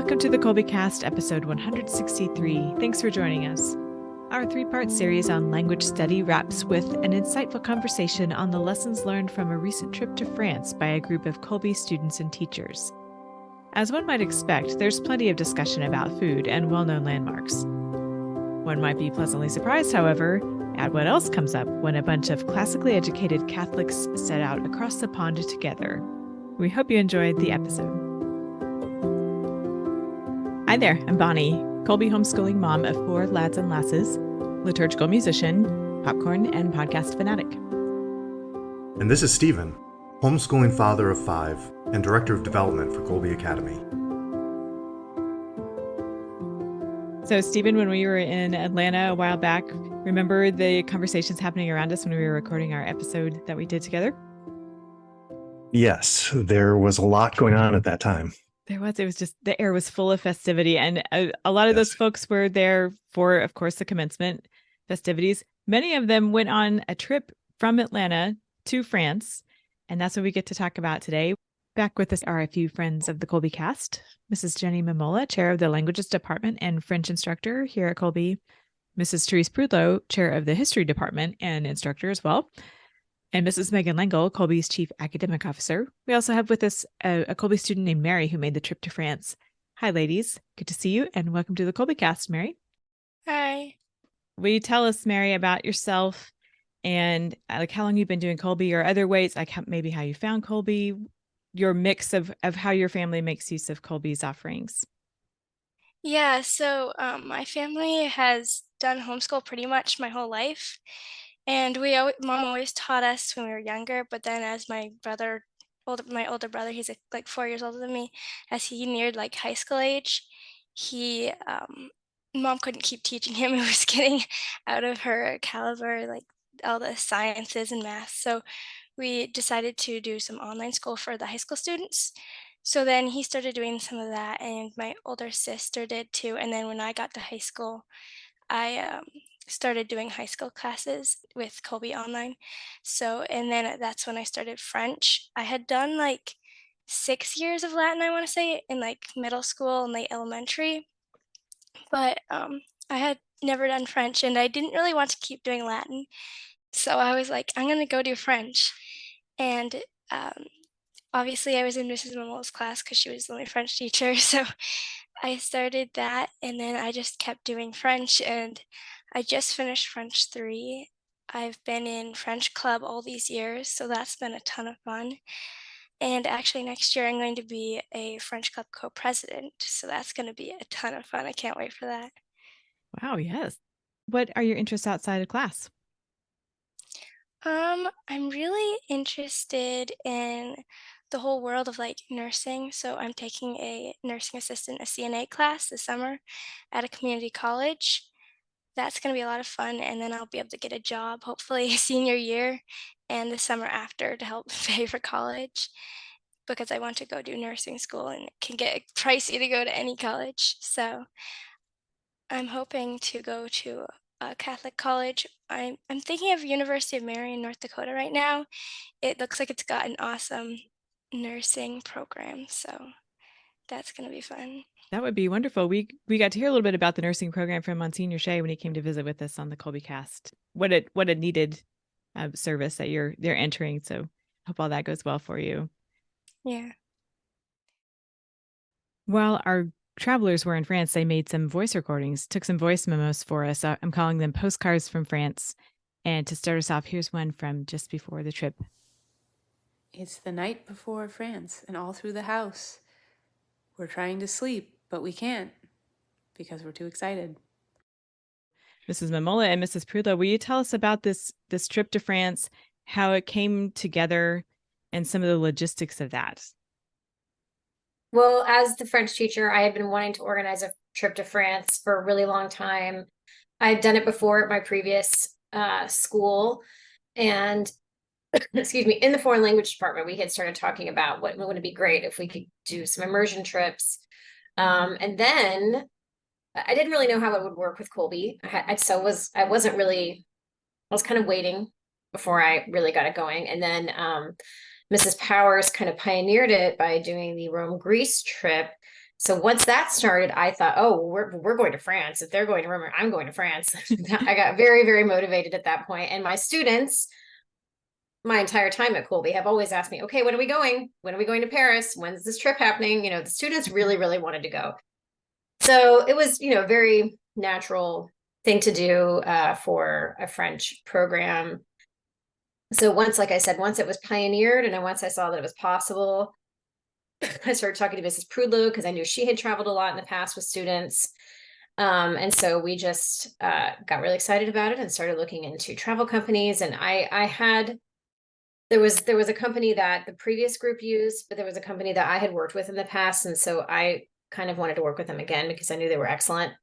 Welcome to the Kolbecast, episode 163. Thanks for joining us. Our three-part series on language study wraps with an insightful conversation on the lessons learned from a recent trip to France by a group of Kolbe students and teachers. As one might expect, there's plenty of discussion about food and well-known landmarks. One might be pleasantly surprised, however, at what else comes up when a bunch of classically educated Catholics set out across the pond together. We hope you enjoyed the episode. Hi there, I'm Bonnie, Kolbe homeschooling mom of 4 lads and lasses, liturgical musician, popcorn, and podcast fanatic. And this is Stephen, homeschooling father of 5 and director of development for Kolbe Academy. So Stephen, when we were in Atlanta a while back, remember the conversations happening around us when we were recording our episode that we did together? Yes, there was a lot going on at that time. It was just, the air was full of festivity. And a lot of those folks were there for, of course, the commencement festivities. Many of them went on a trip from Atlanta to France. And that's what we get to talk about today. Back with us are a few friends of the Kolbecast. Mrs. Jenni Mammola, chair of the languages department and French instructor here at Kolbe. Mrs. Therese Prudlo, chair of the history department and instructor as well. And Mrs. Megan Lengyel, Kolbe's chief academic officer. We also have with us a Kolbe student named Mary who made the trip to France. Hi, ladies. Good to see you, and welcome to the Kolbecast, Mary. Hi. Will you tell us, Mary, about yourself and like how long you've been doing Kolbe, or other ways, like maybe how you found Kolbe, your mix of how your family makes use of Kolbe's offerings? Yeah, so my family has done homeschool pretty much my whole life. And mom always taught us when we were younger, but then as my older brother, he's like 4 years older than me, as he neared like high school age, mom couldn't keep teaching him. It was getting out of her caliber, like all the sciences and math. So we decided to do some online school for the high school students. So then he started doing some of that, and my older sister did too. And then when I got to high school, I started doing high school classes with Kolbe online. So, and then that's when I started French. I had done like 6 years of Latin, I want to say, in like middle school and late elementary, but I had never done French, and I didn't really want to keep doing Latin. So I was like, I'm going to go do French. And obviously I was in Mrs. Mammola's class because she was the only French teacher. So I started that, and then I just kept doing French, and I just finished French 3. I've been in French club all these years, so that's been a ton of fun. And actually next year I'm going to be a French club co-president, so that's going to be a ton of fun. I can't wait for that. Wow, yes. What are your interests outside of class? I'm really interested in the whole world of like nursing. So I'm taking a nursing assistant, a CNA class this summer at a community college. That's going to be a lot of fun. And then I'll be able to get a job, hopefully senior year and the summer after, to help pay for college, because I want to go do nursing school, and it can get pricey to go to any college. So I'm hoping to go to a Catholic college. I'm thinking of University of Mary in North Dakota right now. It looks like it's got an awesome nursing program, so that's going to be fun. That would be wonderful. We got to hear a little bit about the nursing program from Monsignor Shea when he came to visit with us on the Kolbecast. What a needed service that they're entering. So hope all that goes well for you. Yeah. While our travelers were in France, they made some voice recordings, took some voice memos for us. I'm calling them Postcards from France. And to start us off, here's one from just before the trip. It's the night before France, and all through the house, we're trying to sleep, but we can't because we're too excited. Mrs. Mammola and Mrs. Prudlo, will you tell us about this trip to France, how it came together, and some of the logistics of that? Well, as the French teacher, I had been wanting to organize a trip to France for a really long time. I had done it before at my previous school, and excuse me, in the foreign language department, we had started talking about what would it be great if we could do some immersion trips. And then I didn't really know how it would work with Kolbe. I was kind of waiting before I really got it going. And then Mrs. Powers kind of pioneered it by doing the Rome-Greece trip. So once that started, I thought, oh, we're going to France. If they're going to Rome, I'm going to France. I got very, very motivated at that point. And my students, my entire time at Kolbe, have always asked me, okay, when are we going? When are we going to Paris? When's this trip happening? You know, the students really, really wanted to go. So it was, you know, a very natural thing to do for a French program. So once, like I said, once it was pioneered and once I saw that it was possible, I started talking to Mrs. Prudlo because I knew she had traveled a lot in the past with students. And so we just got really excited about it and started looking into travel companies. And there was a company that the previous group used, but there was a company that I had worked with in the past. And so I kind of wanted to work with them again because I knew they were excellent.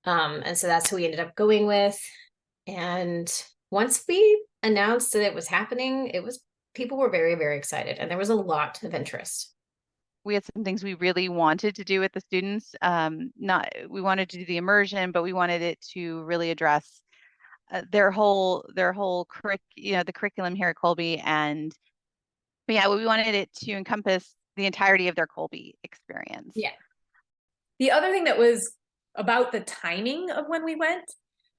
And so that's who we ended up going with. And once we announced that it was happening, people were very, very excited and there was a lot of interest. We had some things we really wanted to do with the students. We wanted to do the immersion, but we wanted it to really address their whole the curriculum here at Kolbe. And yeah, we wanted it to encompass the entirety of their Kolbe experience. Yeah. The other thing that was about the timing of when we went.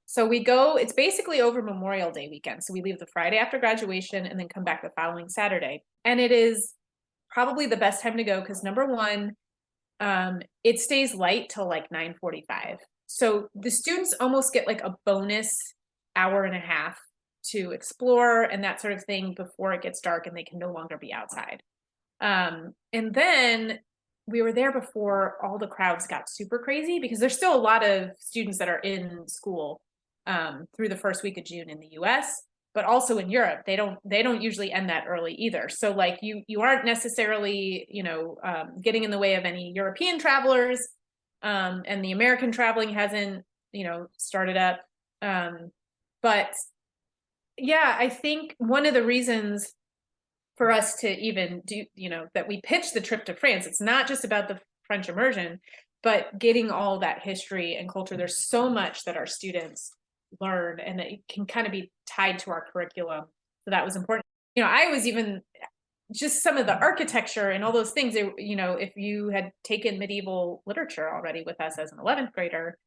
So we go, it's basically over Memorial Day weekend. So we leave the Friday after graduation and then come back the following Saturday. And it is probably the best time to go because number one, it stays light till like 9:45. So the students almost get like a bonus hour and a half to explore and that sort of thing before it gets dark and they can no longer be outside. And then we were there before all the crowds got super crazy because there's still a lot of students that are in school through the first week of June in the US. But also in Europe, they don't usually end that early either. So like you aren't necessarily, getting in the way of any European travelers, and the American traveling hasn't, started up. But yeah, I think one of the reasons for us to even do, that we pitched the trip to France, it's not just about the French immersion, but getting all that history and culture. There's so much that our students learn and it can kind of be tied to our curriculum. So that was important. I was even just some of the architecture and all those things, if you had taken medieval literature already with us as an 11th grader,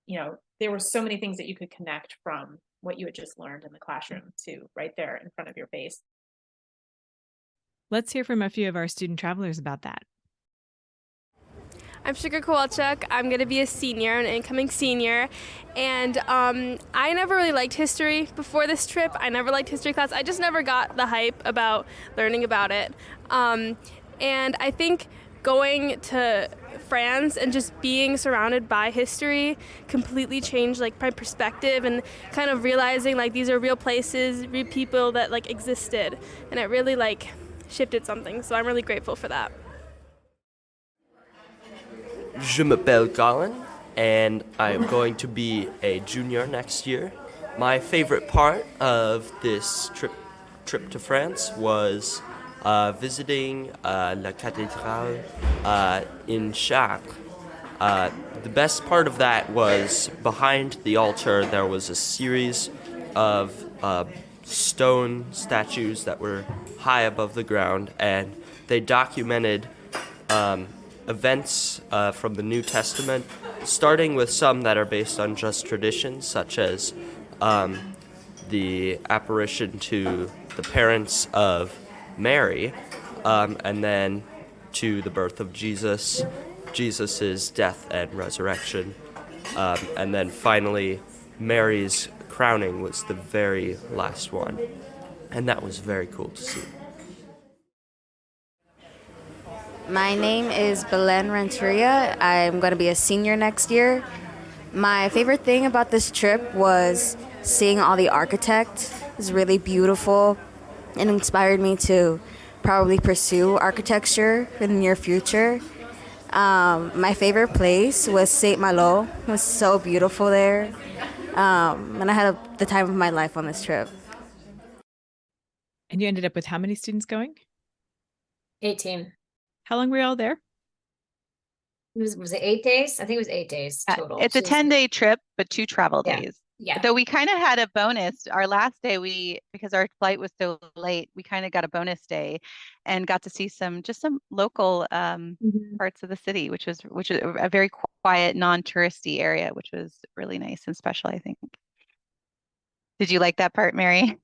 there were so many things that you could connect from what you had just learned in the classroom to right there in front of your face. Let's hear from a few of our student travelers about that. I'm Sugar Kowalchuk. I'm going to be a senior, an incoming senior. And I never really liked history before this trip. I never liked history class. I just never got the hype about learning about it. And I think going to France and just being surrounded by history completely changed my perspective and kind of realizing these are real places, real people that existed. And it really shifted something. So I'm really grateful for that. Je m'appelle Colin, and I am going to be a junior next year. My favorite part of this trip to France was visiting La Cathédrale in Chartres. The best part of that was behind the altar there was a series of stone statues that were high above the ground, and they documented events from the New Testament, starting with some that are based on just traditions, such as the apparition to the parents of Mary, and then to the birth of Jesus, Jesus's death and resurrection, and then finally Mary's crowning was the very last one, and that was very cool to see. My name is Belen Renteria. I'm going to be a senior next year. My favorite thing about this trip was seeing all the architect. It was really beautiful and inspired me to probably pursue architecture in the near future. My favorite place was Saint Malo. It was so beautiful there. And I had the time of my life on this trip. And you ended up with how many students going? 18. How long were you all there? Was it 8 days? I think it was 8 days total. It's a 10-day trip, but 2 travel days. Yeah. Though we kind of had a bonus our last day, because our flight was so late, we kind of got a bonus day and got to see some local parts of the city, which was a very quiet, non-touristy area, which was really nice and special, I think. Did you like that part, Mary?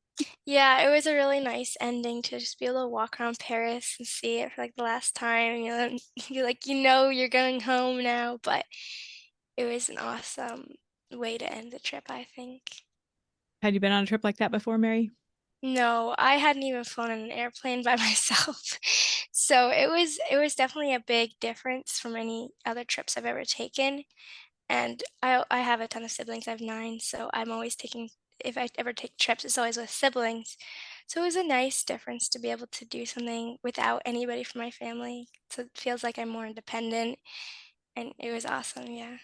Yeah, it was a really nice ending to just be able to walk around Paris and see it for like the last time. You're like, you're going home now, but it was an awesome way to end the trip, I think. Had you been on a trip like that before, Mary? No, I hadn't even flown in an airplane by myself. So it was definitely a big difference from any other trips I've ever taken. And I have a ton of siblings. I have 9, so I'm always taking, if I ever take trips, it's always with siblings. So it was a nice difference to be able to do something without anybody from my family. So it feels like I'm more independent, and it was awesome, yeah.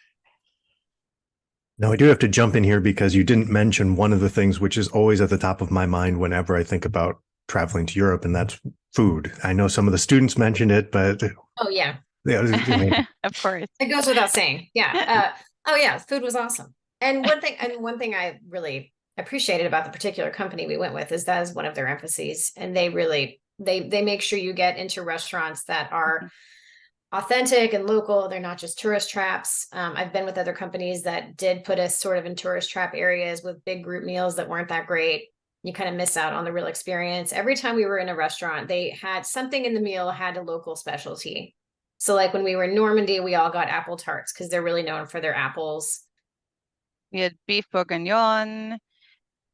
Now, I do have to jump in here because you didn't mention one of the things which is always at the top of my mind whenever I think about traveling to Europe, and that's food. I know some of the students mentioned it, but Oh yeah. Of course. It goes without saying. Yeah. Oh yeah, food was awesome. And one thing I really appreciated about the particular company we went with is that is one of their emphases. And they really they make sure you get into restaurants that are authentic and local. They're not just tourist traps. I've been with other companies that did put us sort of in tourist trap areas with big group meals that weren't that great. You kind of miss out on the real experience. Every time we were in a restaurant, they had something in the meal had a local specialty. So like when we were in Normandy, we all got apple tarts because they're really known for their apples. We had beef bourguignon,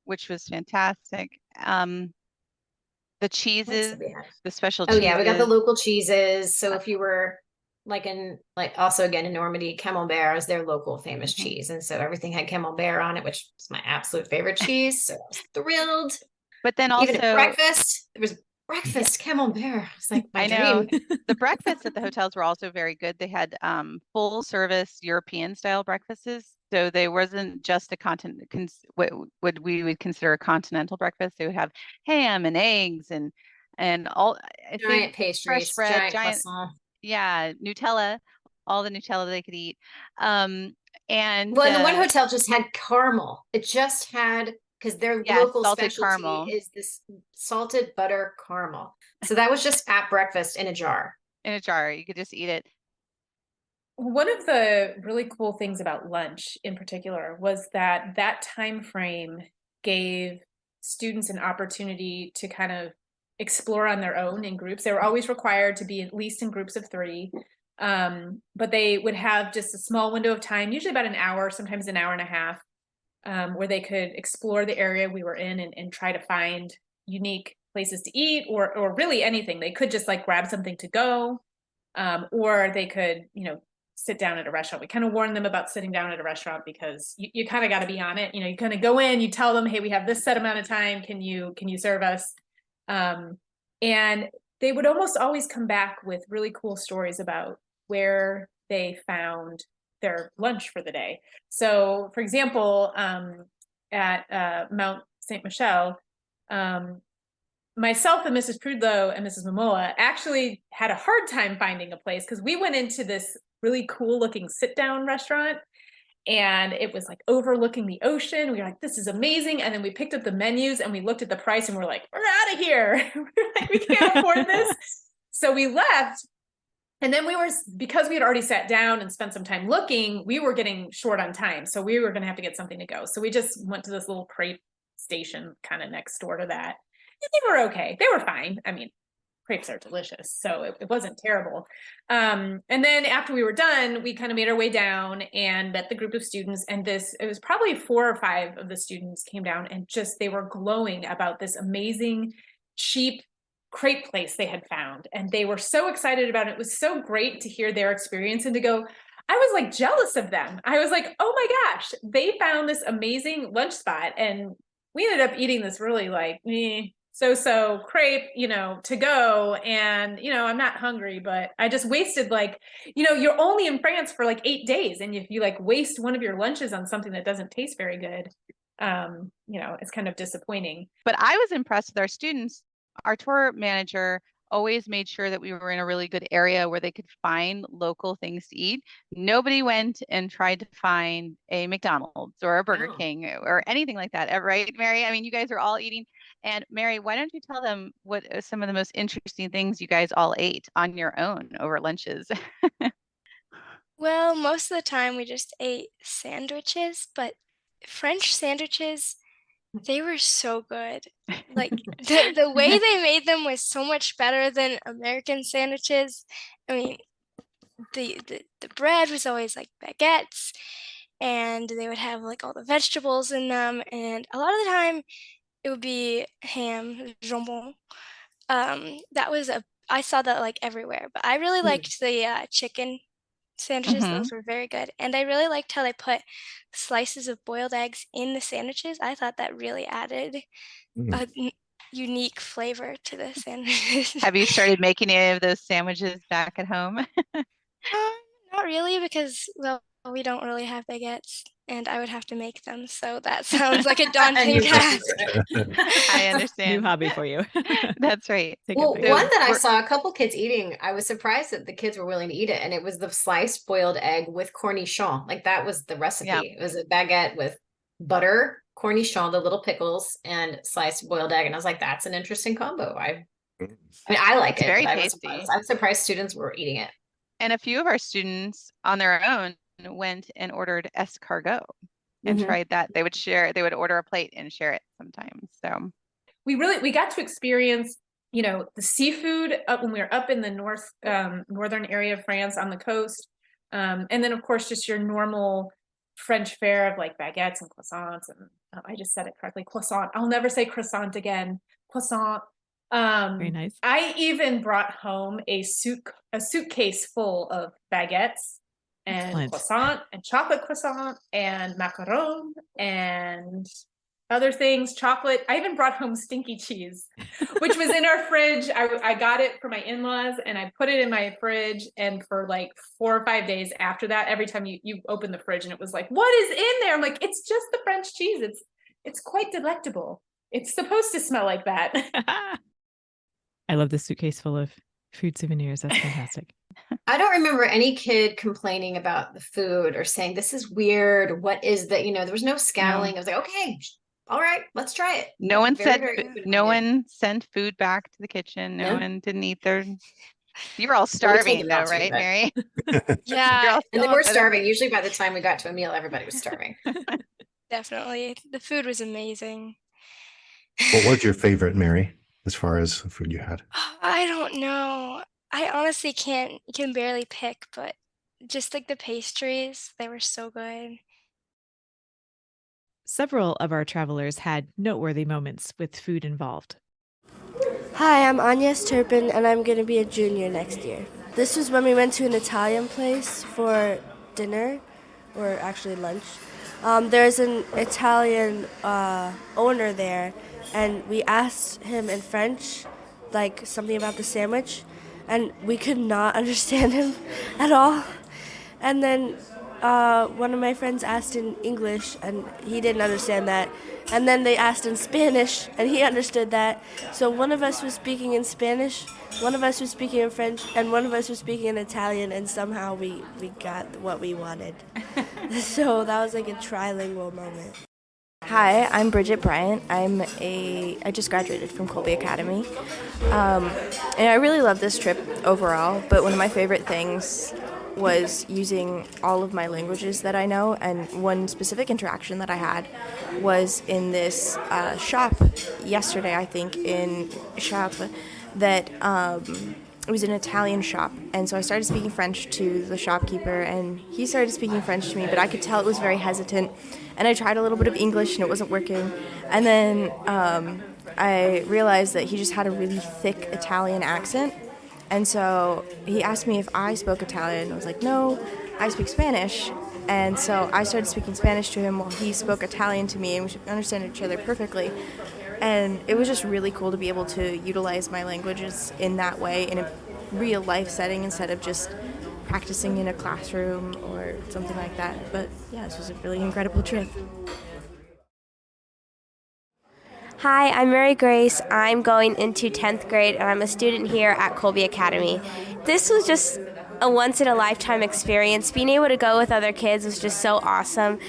which was fantastic. The cheeses, the special cheeses. Oh yeah, we got the local cheeses. So if you were also again in Normandy, Camembert is their local famous cheese. And so everything had Camembert on it, which is my absolute favorite cheese. So I was thrilled. But then also even at breakfast, there was breakfast Camembert. It's like my dream. The breakfasts at the hotels were also very good. They had full service European style breakfasts. So they wasn't just what we would consider a continental breakfast. They would have ham and eggs and all giant pastries, fresh bread, giant croissant. Yeah, Nutella, all the Nutella they could eat. And the one hotel just had caramel. It just had, because their local specialty caramel is this salted butter caramel. So that was just at breakfast in a jar. In a jar, you could just eat it. One of the really cool things about lunch in particular was that time frame gave students an opportunity to kind of explore on their own in groups. They were always required to be at least in groups of 3. But they would have just a small window of time, usually about an hour, sometimes an hour and a half, where they could explore the area we were in and try to find unique places to eat or really anything. They could just like grab something to go, or they could, sit down at a restaurant. We kind of warned them about sitting down at a restaurant because you kind of got to be on it. You kind of go in, you tell them, hey, we have this set amount of time. Can you serve us? And they would almost always come back with really cool stories about where they found their lunch for the day. So for example, at Mount Saint Michel, myself and Mrs. Prudlo and Mrs. Mammola actually had a hard time finding a place because we went into this really cool looking sit down restaurant and it was like overlooking the ocean. We were like, this is amazing. And then we picked up the menus and we looked at the price and we're like, we're out of here. We're like, we can't afford this. So we left. And then because we had already sat down and spent some time looking, we were getting short on time. So we were going to have to get something to go. So we just went to this little crepe station kind of next door to that. And they were okay. They were fine. I mean, crepes are delicious. So it wasn't terrible. And then after we were done, we kind of made our way down and met the group of students. And it was probably 4 or 5 of the students came down and they were glowing about this amazing, cheap crepe place they had found. And they were so excited about it. It was so great to hear their experience and to go, I was like jealous of them. I was like, oh my gosh, they found this amazing lunch spot. And we ended up eating this really like, so crepe, to go. And, I'm not hungry, but I just wasted you're only in France for like 8 days. And if you waste one of your lunches on something that doesn't taste very good, it's kind of disappointing. But I was impressed with our students. Our tour manager always made sure that we were in a really good area where they could find local things to eat. Nobody went and tried to find a McDonald's or a Burger King or anything like that, right, Mary? I mean, you guys are all eating. And Mary, why don't you tell them what are some of the most interesting things you guys all ate on your own over lunches? Well, most of the time we just ate sandwiches, but French sandwiches, they were so good. Like the way they made them was so much better than American sandwiches. I mean, the bread was always like baguettes, and they would have like all the vegetables in them, and a lot of the time it would be ham, jambon. I saw that like everywhere, but I really liked the chicken sandwiches. Mhm. Those were very good. And I really liked how they put slices of boiled eggs in the sandwiches. I thought that really added a unique flavor to the sandwiches. Have you started making any of those sandwiches back at home? Not really, because, well, we don't really have baguettes, and I would have to make them. So that sounds like a daunting task. I understand. New hobby for you. That's right. Well, one that I saw a couple kids eating, I was surprised that the kids were willing to eat it, and it was the sliced boiled egg with cornichon. Like that was the recipe. Yeah. It was a baguette with butter, cornichon, the little pickles, and sliced boiled egg. And I was like, that's an interesting combo. I mean, I like It's it. very But tasty. I'm surprised students were eating it. And a few of our students on their own went and ordered escargot and tried that. They would order a plate and share it sometimes. So we got to experience, the seafood when we were up in the northern area of France on the coast. And then of course, just your normal French fare of like baguettes and croissants. And I just said it correctly, croissant. I'll never say croissant again. Croissant. Very nice. I even brought home a suitcase full of baguettes and Excellent. croissant and chocolate croissant and macaron and other things, chocolate. I even brought home stinky cheese, which was in our fridge. I got it for my in-laws and I put it in my fridge. And for like 4 or 5 days after that, every time you open the fridge and it was like, what is in there? I'm like, it's just the French cheese. It's quite delectable. It's supposed to smell like that. I love the suitcase full of food souvenirs. That's fantastic. I don't remember any kid complaining about the food or saying, this is weird. What is that? There was no scowling. I was like, okay, all right, let's try it. no one Very, said, very good. no one sent food back to the kitchen. No one didn't eat their. You were all Well, we told starving them though, not to, right, but- Mary? Yeah, And they were starving. Usually by the time we got to a meal, everybody was starving. definitely. The food was amazing. What was your favorite, Mary, as far as the food you had? I don't know. I honestly can barely pick, but just like the pastries, they were so good. Several of our travelers had noteworthy moments with food involved. Hi, I'm Agnes Turpin, and I'm going to be a junior next year. This was when we went to an Italian place for dinner, or actually lunch. There's an Italian owner there, and we asked him in French, like something about the sandwich, and we could not understand him at all. And then one of my friends asked in English, and he didn't understand that. And then they asked in Spanish, and he understood that. So one of us was speaking in Spanish, one of us was speaking in French, and one of us was speaking in Italian, and somehow we got what we wanted. So that was like a trilingual moment. Hi, I'm Bridget Bryant. I just graduated from Kolbe Academy. And I really love this trip overall, but one of my favorite things was using all of my languages that I know, and one specific interaction that I had was in this shop yesterday, I think, in Chartres, that it was an Italian shop, and so I started speaking French to the shopkeeper, and he started speaking French to me, but I could tell it was very hesitant, and I tried a little bit of English, and it wasn't working, and then I realized that he just had a really thick Italian accent. And so he asked me if I spoke Italian. I was like, no, I speak Spanish. And so I started speaking Spanish to him while he spoke Italian to me, and we understand each other perfectly. And it was just really cool to be able to utilize my languages in that way in a real life setting instead of just practicing in a classroom or something like that. But yeah, this was a really incredible trip. Hi, I'm Mary Grace. I'm going into 10th grade and I'm a student here at Kolbe Academy. This was just a once-in-a-lifetime experience. Being able to go with other kids was just so awesome,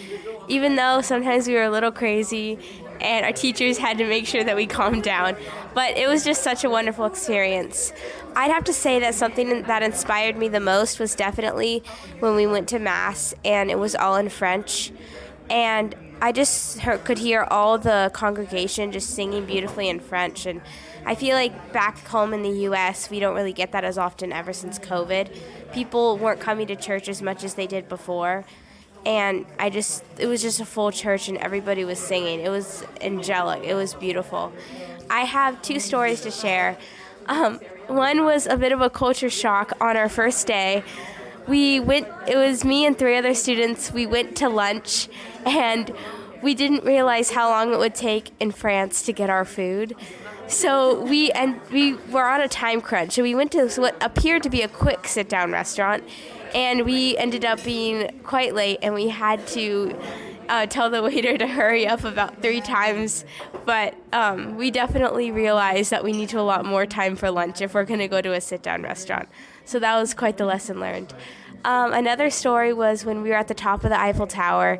even though sometimes we were a little crazy and our teachers had to make sure that we calmed down. But it was just such a wonderful experience. I'd have to say that something that inspired me the most was definitely when we went to Mass and it was all in French. And I just could hear all the congregation just singing beautifully in French. And I feel like back home in the U.S., we don't really get that as often ever since COVID. People weren't coming to church as much as they did before. And it was just a full church and everybody was singing. It was angelic. It was beautiful. I have 2 stories to share. One was a bit of a culture shock on our first day. It was me and 3 other students. We went to lunch and we didn't realize how long it would take in France to get our food. So we were on a time crunch. So we went to what appeared to be a quick sit-down restaurant, and we ended up being quite late, and we had to tell the waiter to hurry up about 3 times. But we definitely realized that we need to allot more time for lunch if we're going to go to a sit-down restaurant. So that was quite the lesson learned. Another story was when we were at the top of the Eiffel Tower.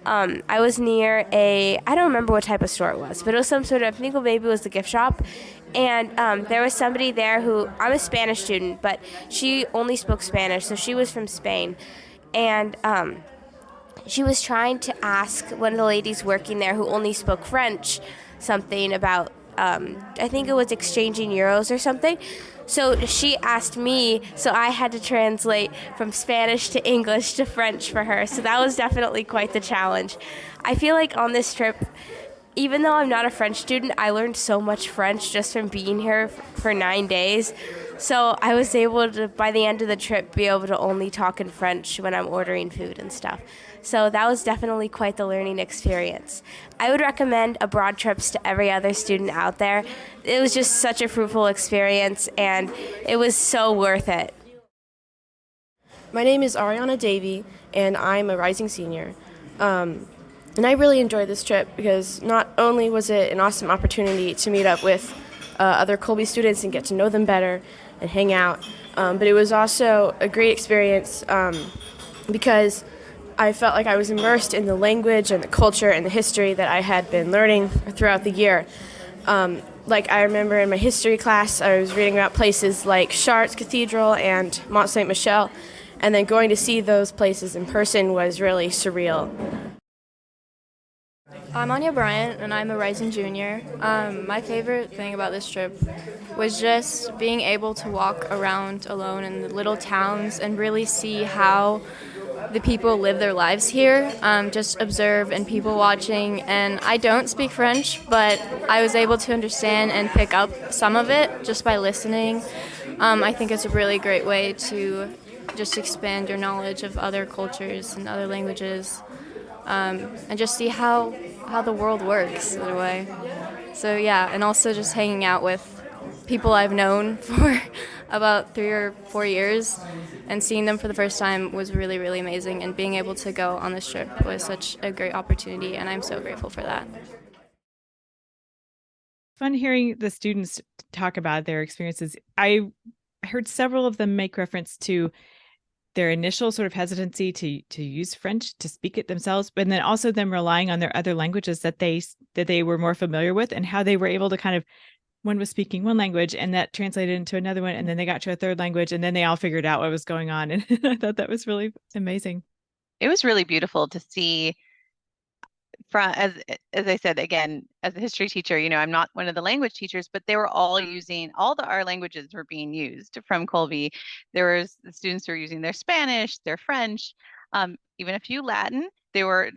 I was near I don't remember what type of store it was, but it was some sort of, I think maybe it was the gift shop. And there was somebody there who, I'm a Spanish student, but she only spoke Spanish, so she was from Spain. And she was trying to ask one of the ladies working there who only spoke French something about, I think it was exchanging euros or something. So she asked me, so I had to translate from Spanish to English to French for her. So that was definitely quite the challenge. I feel like on this trip, even though I'm not a French student, I learned so much French just from being here for 9 days. So I was able to, by the end of the trip, be able to only talk in French when I'm ordering food and stuff. So that was definitely quite the learning experience. I would recommend abroad trips to every other student out there. It was just such a fruitful experience, and it was so worth it. My name is Ariana Davey, and I'm a rising senior. And I really enjoyed this trip because not only was it an awesome opportunity to meet up with other Kolbe students and get to know them better and hang out, but it was also a great experience because I felt like I was immersed in the language and the culture and the history that I had been learning throughout the year. Like I remember in my history class, I was reading about places like Chartres Cathedral and Mont Saint-Michel, and then going to see those places in person was really surreal. I'm Anya Bryant, and I'm a rising junior. My favorite thing about this trip was just being able to walk around alone in the little towns and really see how the people live their lives here, just observe and people watching. And I don't speak French, but I was able to understand and pick up some of it just by listening. I think it's a really great way to just expand your knowledge of other cultures and other languages, and just see how the world works in a way. So yeah, and also just hanging out with people I've known for about 3 or 4 years and seeing them for the first time was really, really amazing. And being able to go on this trip was such a great opportunity, and I'm so grateful for that. Fun hearing the students talk about their experiences. I heard several of them make reference to their initial sort of hesitancy to use French, to speak it themselves, but then also them relying on their other languages that they were more familiar with, and how they were able to kind of, one was speaking one language and that translated into another one, and then they got to a third language, and then they all figured out what was going on. And I thought that was really amazing. It was really beautiful to see. As I said, again, as a history teacher, I'm not one of the language teachers, but they were all using, our languages were being used from Kolbe. There was the students who were using their Spanish, their French, even a few Latin. They were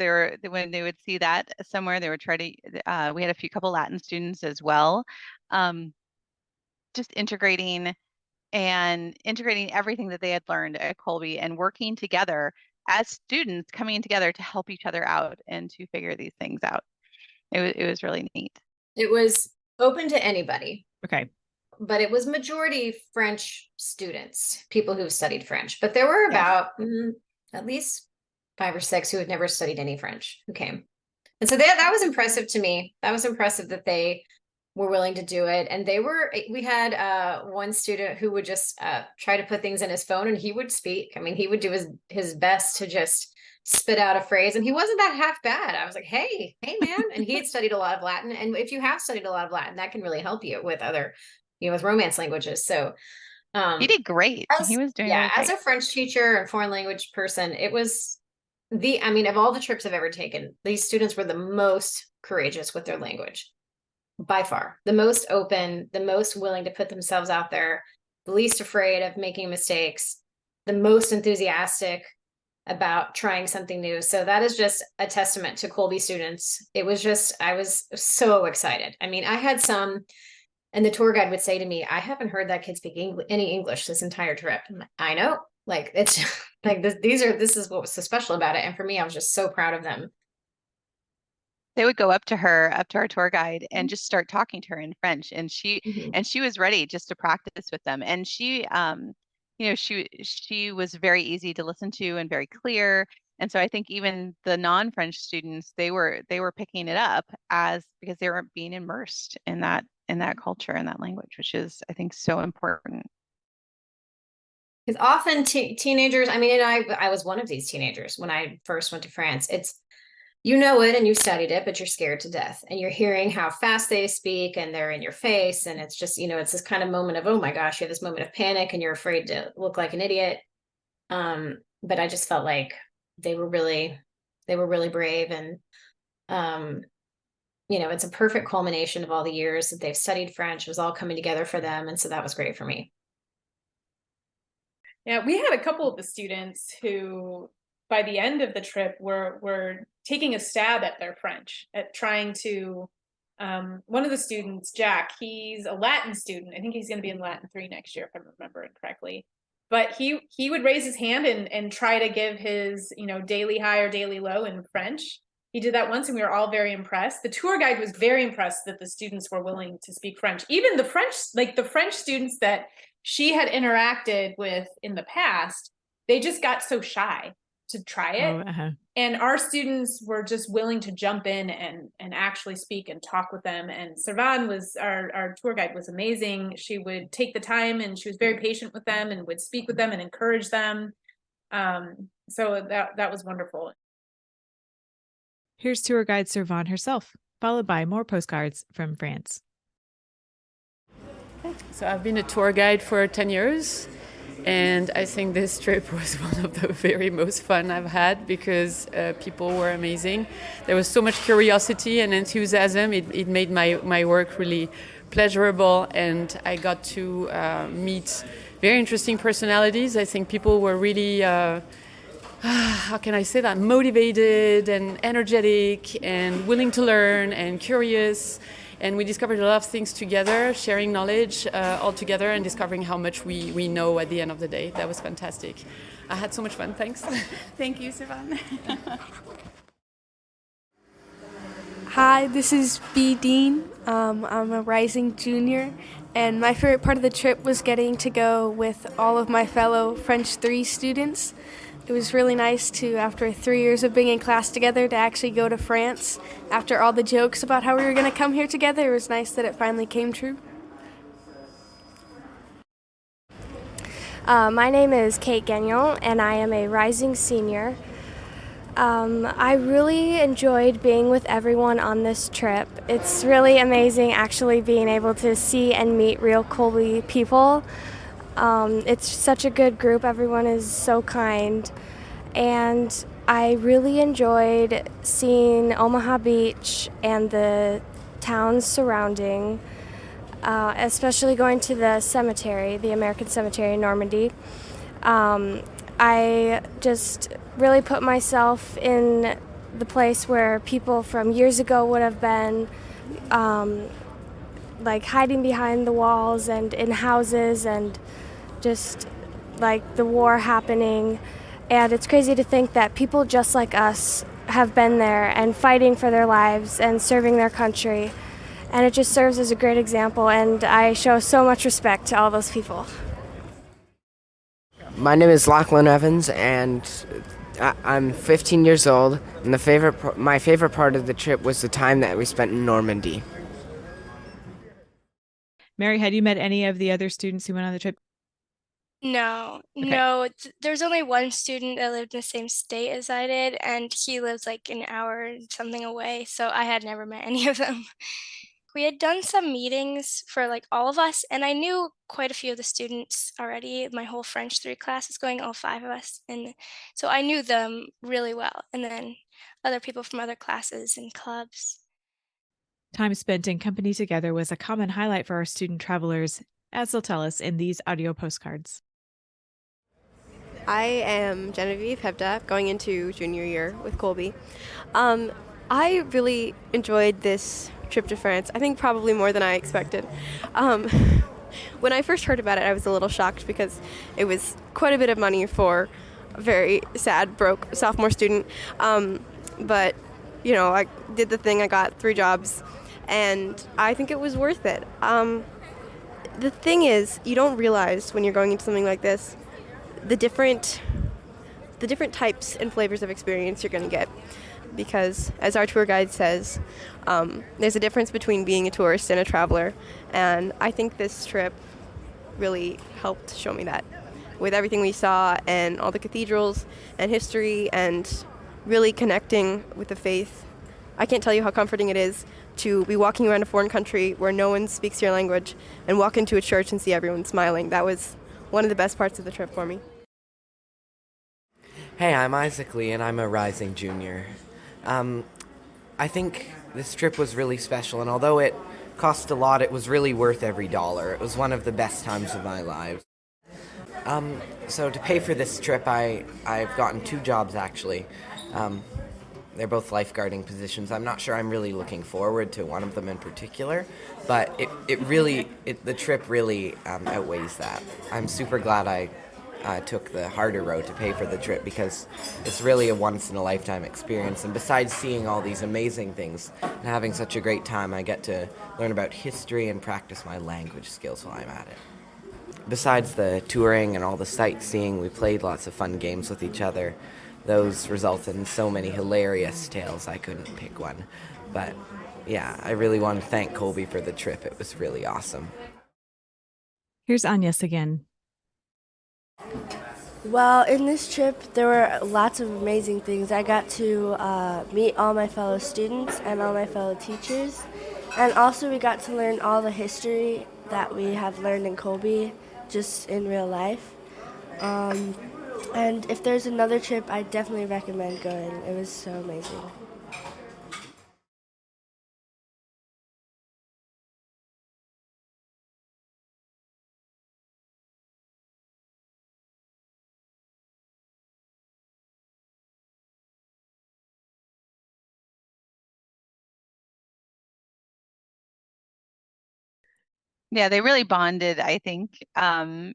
when they would see that somewhere, they would try to, we had a couple Latin students as well. Just integrating everything that they had learned at Kolbe and working together as students, coming together to help each other out and to figure these things out. It was really neat. It was open to anybody. Okay. But it was majority French students, people who've studied French. But there were about at least 5 or 6 who had never studied any French who came. And so that was impressive to me. That was impressive that they were willing to do it. And we had one student who would just try to put things in his phone, and he would speak. I mean, he would do his best to just spit out a phrase, and he wasn't that half bad. I was like, hey man. And he had studied a lot of Latin. And if you have studied a lot of Latin, that can really help you with other, with Romance languages. So he did great. He was doing really great. As a French teacher and foreign language person, it was of all the trips I've ever taken, these students were the most courageous with their language, by far. The most open, the most willing to put themselves out there, the least afraid of making mistakes, the most enthusiastic about trying something new. So that is just a testament to Kolbe students. I was so excited. I mean, I had some, and the tour guide would say to me, I haven't heard that kid speak any English this entire trip. I'm like, I know, like, it's like this is what was so special about it. And for me, I was just so proud of them. They would go up to our tour guide, and just start talking to her in French. And she was ready just to practice with them. And she was very easy to listen to and very clear. And so I think even the non-French students, they were picking it up because they were being immersed in that culture and that language, which is, I think, so important. Because often teenagers, I mean, and I was one of these teenagers when I first went to France. It's, it and you studied it, but you're scared to death, and you're hearing how fast they speak, and they're in your face. And it's just, it's this kind of moment of, oh my gosh, you have this moment of panic, and you're afraid to look like an idiot. But I just felt like they were really brave. And, it's a perfect culmination of all the years that they've studied French. It was all coming together for them. And so that was great for me. Yeah, we had a couple of the students who, by the end of the trip, were taking a stab at their French, at trying to, one of the students, Jack, he's a Latin student. I think he's going to be in Latin 3 next year, if I'm remembering correctly. But he would raise his hand and try to give his, daily high or daily low in French. He did that once, and we were all very impressed. The tour guide was very impressed that the students were willing to speak French. Even the French students that she had interacted with in the past, they just got so shy to try it. And our students were just willing to jump in and actually speak and talk with them. And Servan was our tour guide, was amazing. She would take the time, and she was very patient with them, and would speak with them and encourage them. So that was wonderful. Here's tour guide Servan herself, followed by more postcards from France. So I've been a tour guide for 10 years. And I think this trip was one of the very most fun I've had, because people were amazing. There was so much curiosity and enthusiasm. It made my work really pleasurable, and I got to meet very interesting personalities. I think people were really, how can I say that, motivated and energetic and willing to learn and curious. And we discovered a lot of things together, sharing knowledge all together, and discovering how much we know at the end of the day. That was fantastic. I had so much fun. Thanks. Thank you, Servan. Hi, this is B. Dean. I'm a rising junior, and my favorite part of the trip was getting to go with all of my fellow French 3 students. It was really nice to, after 3 years of being in class together, to actually go to France. After all the jokes about how we were going to come here together, it was nice that it finally came true. My name is Kate Gagnon, and I am a rising senior. I really enjoyed being with everyone on this trip. It's really amazing actually being able to see and meet real Kolbe people. It's such a good group. Everyone is so kind. And I really enjoyed seeing Omaha Beach and the towns surrounding, especially going to the cemetery, the American Cemetery in Normandy. I just really put myself in the place where people from years ago would have been, like hiding behind the walls and in houses, and just like the war happening. And it's crazy to think that people just like us have been there and fighting for their lives and serving their country. And it just serves as a great example, and I show so much respect to all those people. My name is Lachlan Evans, and I'm 15 years old, and my favorite part of the trip was the time that we spent in Normandy. Mary, had you met any of the other students who went on the trip? No, Okay. no. There's only one student that lived in the same state as I did, and he lives like an hour and something away, so I had never met any of them. We had done some meetings for like all of us, and I knew quite a few of the students already. My whole French 3 class was going, all 5 of us, and so I knew them really well, and then other people from other classes and clubs. Time spent in company together was a common highlight for our student travelers, as they'll tell us in these audio postcards. I am Genevieve Hebda, going into junior year with Kolbe. I really enjoyed this trip to France, I think probably more than I expected. When I first heard about it, I was a little shocked because it was quite a bit of money for a very sad, broke sophomore student. But, you know, I did the thing, I got 3 jobs, and I think it was worth it. The thing is, you don't realize when you're going into something like this, the different types and flavors of experience you're going to get, because as our tour guide says, there's a difference between being a tourist and a traveler, and I think this trip really helped show me that with everything we saw and all the cathedrals and history and really connecting with the faith. I can't tell you how comforting it is to be walking around a foreign country where no one speaks your language and walk into a church and see everyone smiling. That was one of the best parts of the trip for me. Hey, I'm Isaac Lee, and I'm a rising junior. I think this trip was really special, and although it cost a lot, it was really worth every dollar. It was one of the best times of my life. So to pay for this trip, I've gotten 2 jobs, actually. They're both lifeguarding positions. I'm not sure I'm really looking forward to one of them in particular, but the trip really outweighs that. I'm super glad I took the harder road to pay for the trip, because it's really a once-in-a-lifetime experience. And besides seeing all these amazing things and having such a great time, I get to learn about history and practice my language skills while I'm at it. Besides the touring and all the sightseeing, we played lots of fun games with each other. Those resulted in so many hilarious tales, I couldn't pick one. But yeah, I really want to thank Kolbe for the trip. It was really awesome. Here's Agnes again. Well, in this trip, there were lots of amazing things. I got to meet all my fellow students and all my fellow teachers. And also we got to learn all the history that we have learned in Kolbe, just in real life. And if there's another trip, I definitely recommend going. It was so amazing. Yeah, they really bonded, I think. I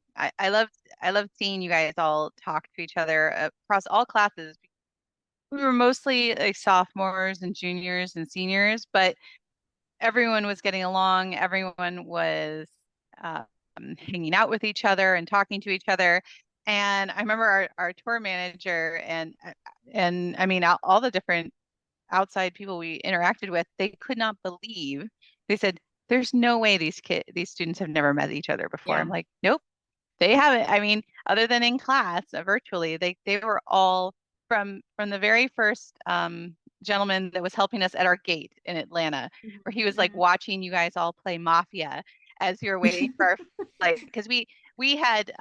loved seeing you guys all talk to each other across all classes. We were mostly like sophomores and juniors and seniors, but everyone was getting along. Everyone was hanging out with each other and talking to each other. And I remember our tour manager and I mean all the different outside people we interacted with, they could not believe. They said, "There's no way these students have never met each other before." Yeah. I'm like, nope, they haven't. I mean, other than in class, virtually, they were all from the very first gentleman that was helping us at our gate in Atlanta, where he was like watching you guys all play Mafia as you were waiting for our flight, because we had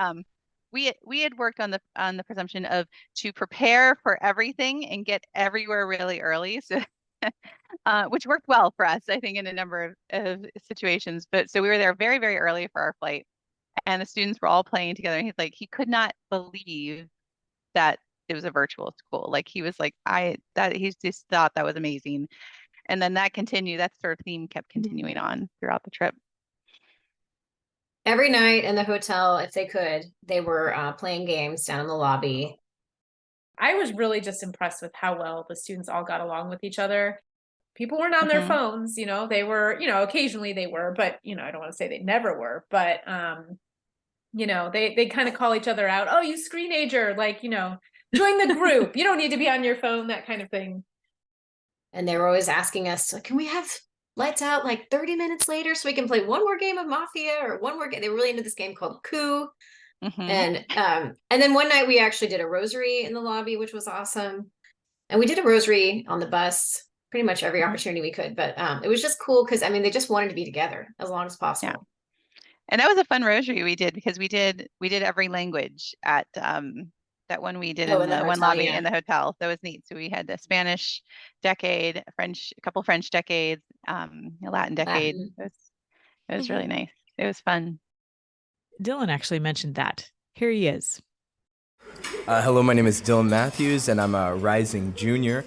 worked on the presumption of to prepare for everything and get everywhere really early, so which worked well for us, I think, in a number of situations. But so we were there very, very early for our flight, and the students were all playing together. And he could not believe that it was a virtual school. Like he was like, he just thought that was amazing. And then that continued. That sort of theme kept continuing on throughout the trip. Every night in the hotel, if they could, they were playing games down in the lobby. I was really just impressed with how well the students all got along with each other. People weren't on their phones, they were, occasionally they were, but, I don't want to say they never were, but, they kind of call each other out. Oh, you screenager, like, join the group. You don't need to be on your phone, that kind of thing. And they were always asking us, can we have lights out like 30 minutes later so we can play one more game of Mafia or one more game? They were really into this game called Coup. And then one night we actually did a rosary in the lobby, which was awesome. And we did a rosary on the bus pretty much every opportunity we could. But it was just cool because, I mean, they just wanted to be together as long as possible. Yeah. And that was a fun rosary we did because we did every language at that one we did in the hotel, one lobby in the hotel. That was neat. So we had the Spanish decade, French, a couple French decades, a Latin decade. It was really nice. It was fun. Dylan actually mentioned that. Here he is. Hello, my name is Dylan Matthews, and I'm a rising junior.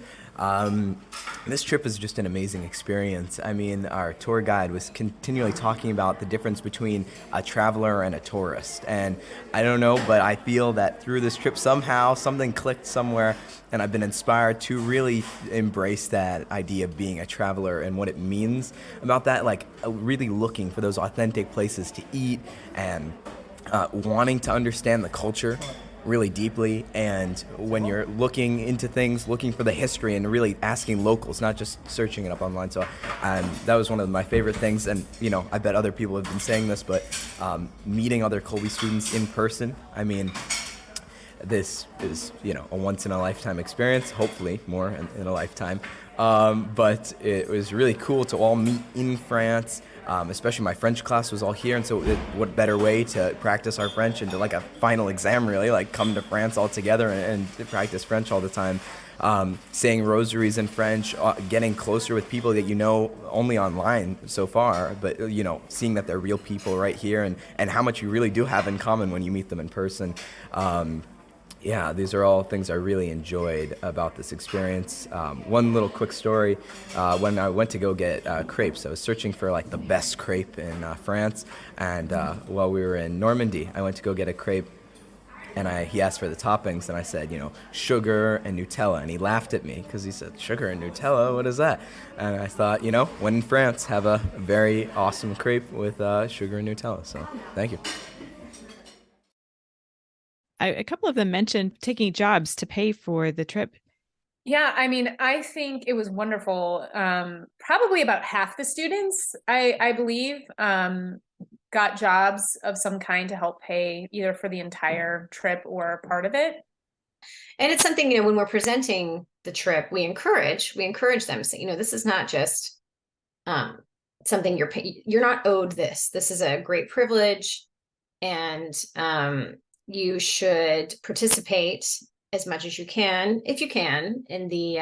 This trip was just an amazing experience. I mean, our tour guide was continually talking about the difference between a traveler and a tourist. And I don't know, but I feel that through this trip somehow something clicked somewhere, and I've been inspired to really embrace that idea of being a traveler and what it means about that, like really looking for those authentic places to eat and wanting to understand the culture really deeply. And when you're looking into things, looking for the history and really asking locals, not just searching it up online. So that was one of my favorite things. And, you know, I bet other people have been saying this, but meeting other Kolbe students in person, I mean, this is, you know, a once in a lifetime experience, hopefully more in a lifetime. But it was really cool to all meet in France. Especially my French class was all here, and so what better way to practice our French and to like a final exam, really, like come to France all together and practice French all the time. Saying rosaries in French, getting closer with people that you know only online so far, but you know, seeing that they're real people right here, and how much you really do have in common when you meet them in person. Yeah, these are all things I really enjoyed about this experience. One little quick story, when I went to go get crepes, I was searching for like the best crepe in France, and while we were in Normandy, I went to go get a crepe, and he asked for the toppings, and I said, you know, sugar and Nutella, and he laughed at me because he said, sugar and Nutella, what is that? And I thought, you know, when in France, have a very awesome crepe with sugar and Nutella, so thank you. A couple of them mentioned taking jobs to pay for the trip. Yeah, I mean, I think it was wonderful. Probably about half the students, I believe, got jobs of some kind to help pay either for the entire trip or part of it. And it's something, you know, when we're presenting the trip, we encourage them to say, you know, this is not just something you're not owed this. This is a great privilege, and you should participate as much as you can, if you can, in the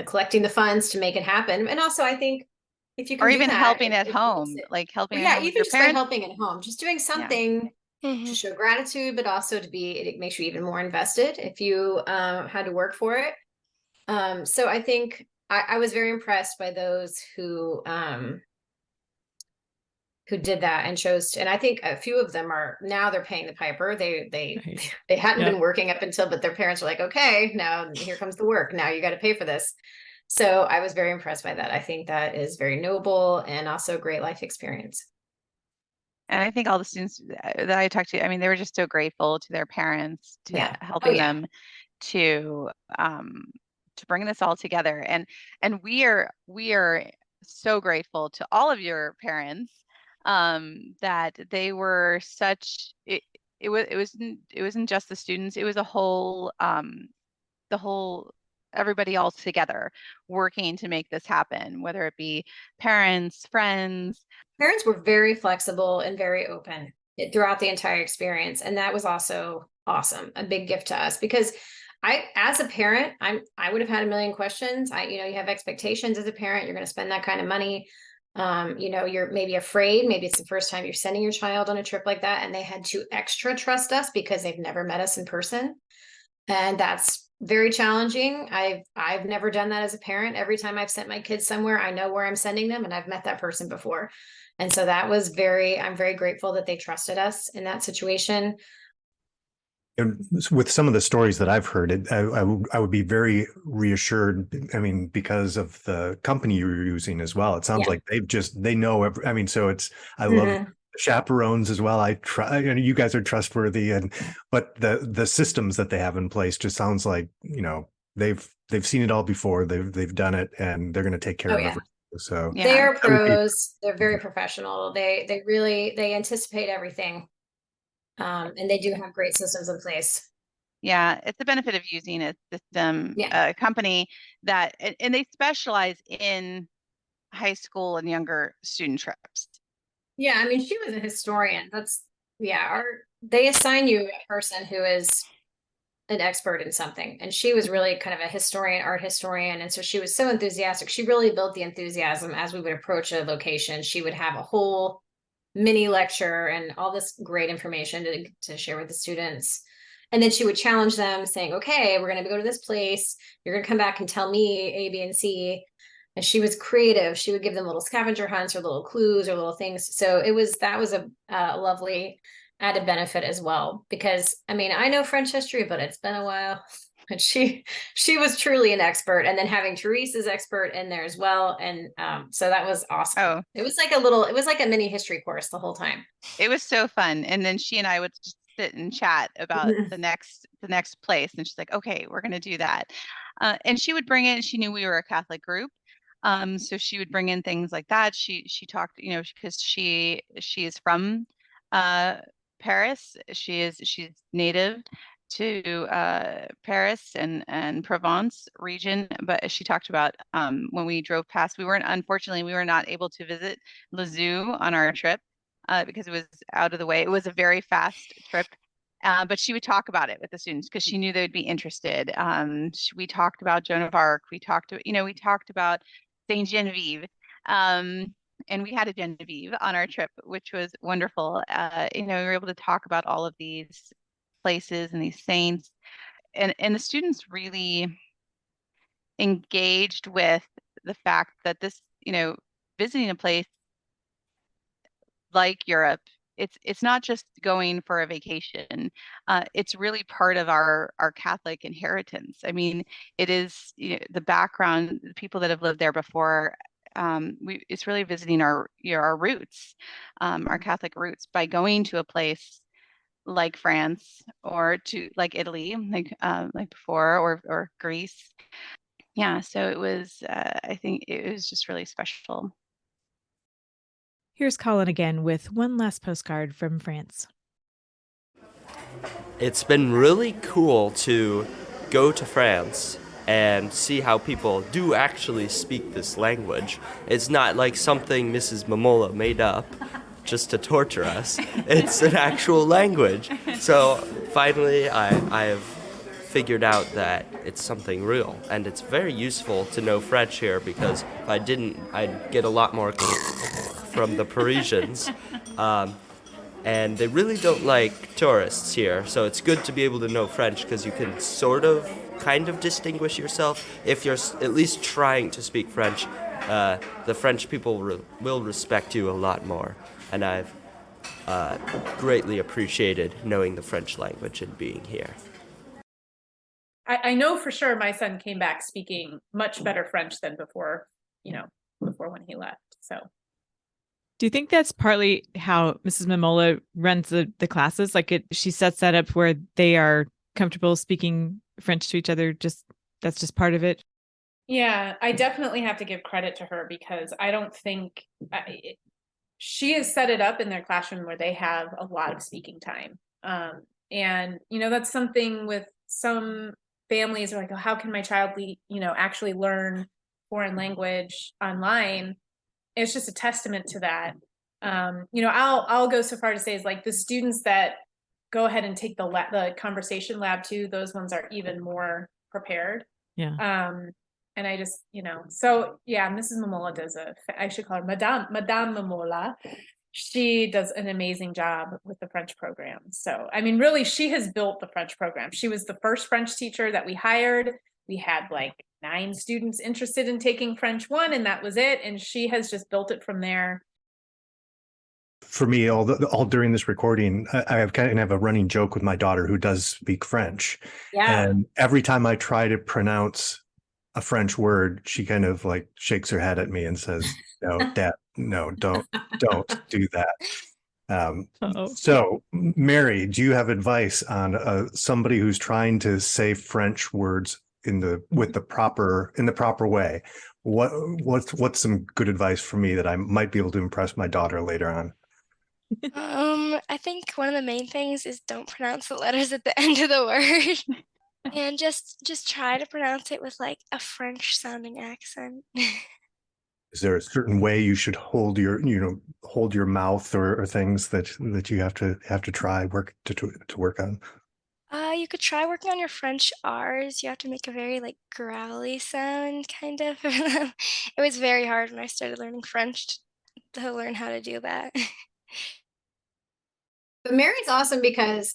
collecting the funds to make it happen. And also, I think if you can, or even helping at home, like helping. Well, yeah, even just by helping at home, just doing something to show gratitude, but also it makes you even more invested if you had to work for it. So I think I was very impressed by those who did that and chose to, and I think a few of them are now they're paying the piper. They hadn't been working up until, but their parents were like, okay, now here comes the work. Now you got to pay for this. So I was very impressed by that. I think that is very noble and also a great life experience. And I think all the students that I talked to, I mean, they were just so grateful to their parents to helping them to bring this all together. And we are so grateful to all of your parents that they were such. It wasn't just the students. It was the whole everybody all together working to make this happen, whether it be parents, friends. Parents were very flexible and very open throughout the entire experience. And that was also awesome. A big gift to us, because as a parent, I would have had a million questions. You have expectations as a parent. You're going to spend that kind of money. You're maybe afraid. Maybe it's the first time you're sending your child on a trip like that, and they had to extra trust us because they've never met us in person. And that's very challenging. I've never done that as a parent. Every time I've sent my kids somewhere, I know where I'm sending them and I've met that person before. And so that was I'm very grateful that they trusted us in that situation. And with some of the stories that I've heard, I would be very reassured. I mean, because of the company you're using as well, it sounds like they know. I love the chaperones as well. I try, you guys are trustworthy, but the systems that they have in place just sounds like, they've seen it all before. They've done it, and they're going to take care Oh of yeah. everything. So They are pros. They're very professional. They really anticipate everything. And they do have great systems in place. Yeah, it's the benefit of using a system, a company that, and they specialize in high school and younger student trips. Yeah, I mean, she was a historian. They assign you a person who is an expert in something, and she was really kind of a historian, art historian, and so she was so enthusiastic. She really built the enthusiasm as we would approach a location. She would have a whole mini lecture and all this great information to share with the students. And then she would challenge them saying, okay, we're going to go to this place. You're going to come back and tell me A, B, and C. And she was creative. She would give them little scavenger hunts or little clues or little things. So that was a lovely added benefit as well, because I mean, I know French history, but it's been a while. And she was truly an expert. And then having Therese as expert in there as well. And so that was awesome. Oh, it was like a mini history course the whole time. It was so fun. And then she and I would just sit and chat about the next place. And she's like, okay, we're going to do that. And she would bring in, she knew we were a Catholic group. So she would bring in things like that. She talked, because she is from Paris. She's native to Paris and Provence region, but she talked about when we drove past, we were not able to visit the zoo on our trip because it was out of the way. It was a very fast trip. But she would talk about it with the students because she knew they would be interested. We talked about Joan of Arc. We talked about Saint Genevieve. And we had a Genevieve on our trip, which was wonderful. We were able to talk about all of these places and these saints, and the students really engaged with the fact that this, visiting a place like Europe, it's not just going for a vacation. It's really part of our Catholic inheritance. I mean, it is the background, the people that have lived there before. It's really visiting our roots, our Catholic roots, by going to a place like France or to like Italy, like before, or Greece. Yeah, so it was. I think it was just really special. Here's Colin again with one last postcard from France. It's been really cool to go to France and see how people do actually speak this language. It's not like something Mrs. Mammola made up just to torture us. It's an actual language. So finally, I have figured out that it's something real, and it's very useful to know French here, because if I didn't, I'd get a lot more from the Parisians. And they really don't like tourists here, so it's good to be able to know French because you can kind of distinguish yourself if you're at least trying to speak French. The French people will respect you a lot more, and I've greatly appreciated knowing the French language and being here. I know for sure my son came back speaking much better French than before when he left. So. Do you think that's partly how Mrs. Mammola runs the classes? Like she sets that up where they are comfortable speaking French to each other. That's just part of it. Yeah, I definitely have to give credit to her, because I don't think she has set it up in their classroom where they have a lot of speaking time. And that's something with some families are like, oh, how can my child actually learn foreign language online? It's just a testament to that. I'll go so far to say is like the students that go ahead and take the conversation lab too, those ones are even more prepared. Yeah. And I just, so yeah, Mrs. Mammola I should call her Madame Mammola. She does an amazing job with the French program. So, I mean, really, she has built the French program. She was the first French teacher that we hired. We had like 9 students interested in taking French 1, and that was it. And she has just built it from there. For me, all during this recording, I have kind of a running joke with my daughter who does speak French. Yeah. And every time I try to pronounce a French word, she kind of like shakes her head at me and says, "No, Dad, no, don't do that." So, Mary, do you have advice on somebody who's trying to say French words in the proper way? What's some good advice for me that I might be able to impress my daughter later on? I think one of the main things is don't pronounce the letters at the end of the word. And just try to pronounce it with like a French sounding accent. Is there a certain way you should hold your mouth or things that you have to try to work on? You could try working on your French R's. You have to make a very like growly sound, kind of. It was very hard when I started learning French to learn how to do that. But Mary's awesome because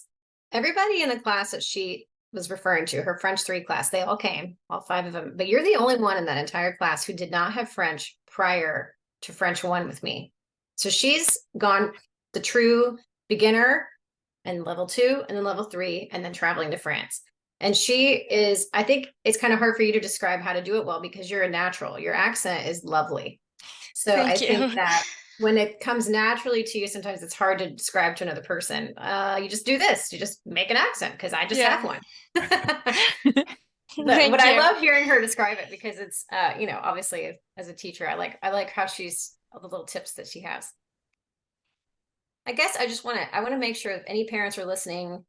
everybody in the class that she was referring to, her French 3 class, they all came, all 5 of them. But you're the only one in that entire class who did not have French prior to French 1 with me. So she's gone the true beginner and level 2 and then level 3 and then traveling to France. And she is, I think it's kind of hard for you to describe how to do it well because you're a natural. Your accent is lovely. So Thank you. think that when it comes naturally to you, sometimes it's hard to describe to another person. You just do this, you just make an accent because I just have one. But I love hearing her describe it because it's, obviously as a teacher, I like how she's all the little tips that she has. I guess I want to make sure if any parents are listening,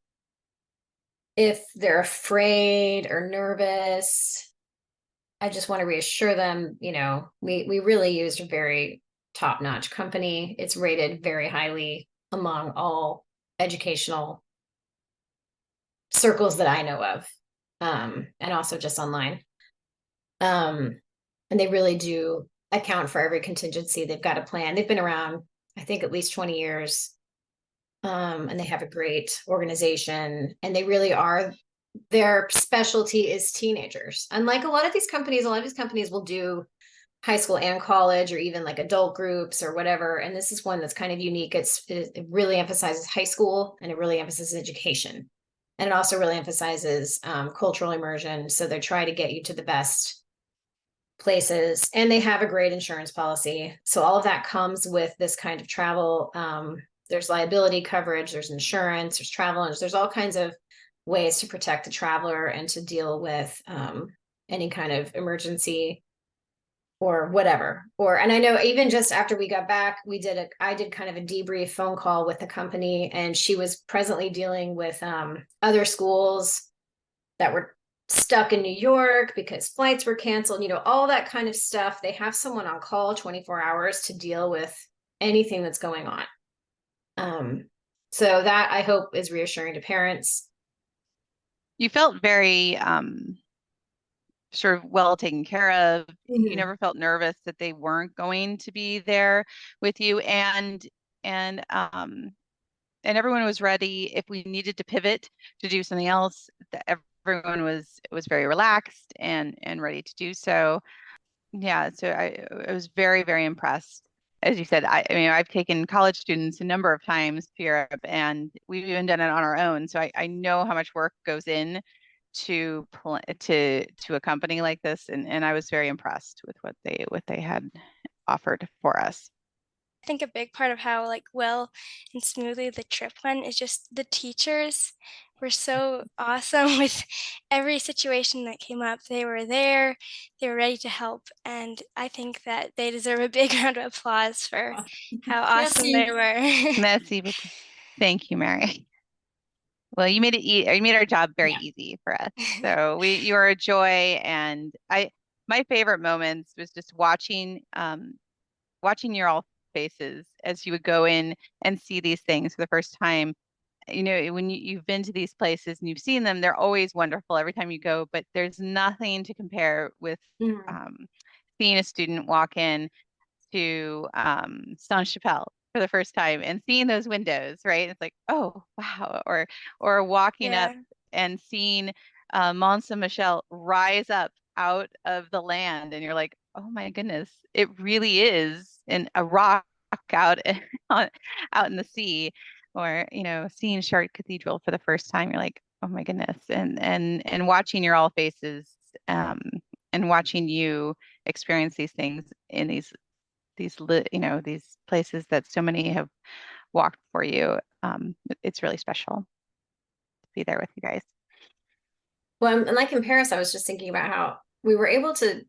if they're afraid or nervous, I just want to reassure them, we really used a very top-notch company. It's rated very highly among all educational circles that I know of, and also just online. And they really do account for every contingency. They've got a plan. They've been around, I think, at least 20 years. And they have a great organization, and they really are, their specialty is teenagers. Unlike a lot of these companies will do high school and college or even like adult groups or whatever. And this is one that's kind of unique. It really emphasizes high school, and it really emphasizes education. And it also really emphasizes cultural immersion. So they try to get you to the best places, and they have a great insurance policy. So all of that comes with this kind of travel. There's liability coverage, there's insurance, there's travel, and there's all kinds of ways to protect the traveler and to deal with any kind of emergency or whatever. And I know even just after we got back, I did kind of a debrief phone call with the company, and she was presently dealing with other schools that were stuck in New York because flights were canceled, all that kind of stuff. They have someone on call 24 hours to deal with anything that's going on. So that, I hope, is reassuring to parents. You felt very sort of well taken care of. You never felt nervous that they weren't going to be there with you, and everyone was ready if we needed to pivot to do something else. Everyone was very relaxed and ready to do so. Yeah, so I was very, very impressed. As you said, I mean, I've taken college students a number of times to Europe, and we've even done it on our own. So I know how much work goes in to a company like this, and I was very impressed with what they had offered for us. I think a big part of how well and smoothly the trip went is just the teachers were so awesome with every situation that came up. They were there, they were ready to help, and I think that they deserve a big round of applause for how awesome they were. Merci beaucoup. Thank you, Mary. Well, you made our job very easy for us. So you are a joy, and my favorite moments was just watching your all faces as you would go in and see these things for the first time. When you've been to these places and you've seen them, they're always wonderful every time you go, but there's nothing to compare with seeing a student walk in to Saint-Chapelle for the first time and seeing those windows, right? It's like, oh, wow. Or walking up and seeing Mont Saint-Michel rise up out of the land, and you're like, oh my goodness, it really is a rock out in the sea. Or seeing Chartres Cathedral for the first time, you're like, oh my goodness, and watching your all faces, and watching you experience these things in these places that so many have walked for you. It's really special to be there with you guys. Well, and like in Paris, I was just thinking about how we were able to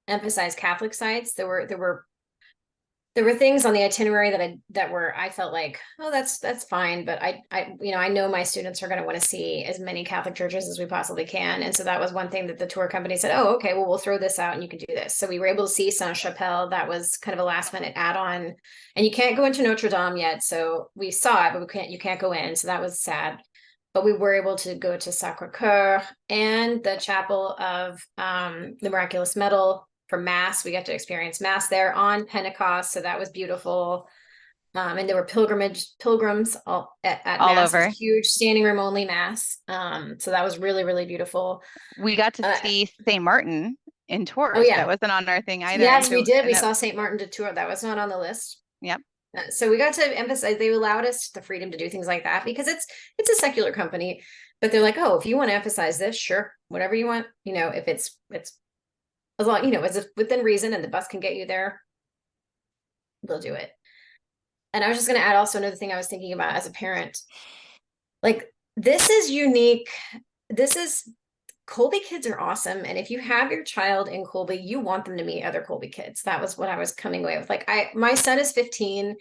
emphasize Catholic sites. There were things on the itinerary that I felt like, oh, that's fine, but I know my students are going to want to see as many Catholic churches as we possibly can, and so that was one thing that the tour company said, oh, okay, well, we'll throw this out and you can do this. So we were able to see Sainte-Chapelle. That was kind of a last minute add-on, and you can't go into Notre Dame yet, so we saw it, but you can't go in, so that was sad. But we were able to go to Sacré-Cœur and the Chapel of the Miraculous Medal for Mass. We got to experience Mass there on Pentecost, so that was beautiful. And there were pilgrims all at all Mass. over. Huge standing room only Mass. So that was really, really beautiful. We got to see St. Martin in Tours. Oh, yeah. That wasn't on our thing either. Yes, we did. We saw St. Martin de Tours. That was not on the list. Yep. So we got to emphasize, they allowed us the freedom to do things like that because it's a secular company, but they're like, oh, if you want to emphasize this, sure, whatever you want, if it's as long, as within reason and the bus can get you there, they'll do it. And I was just going to add also another thing I was thinking about as a parent, like, this is unique. Kolbe kids are awesome. And if you have your child in Kolbe, you want them to meet other Kolbe kids. That was what I was coming away with. Like, my son is 15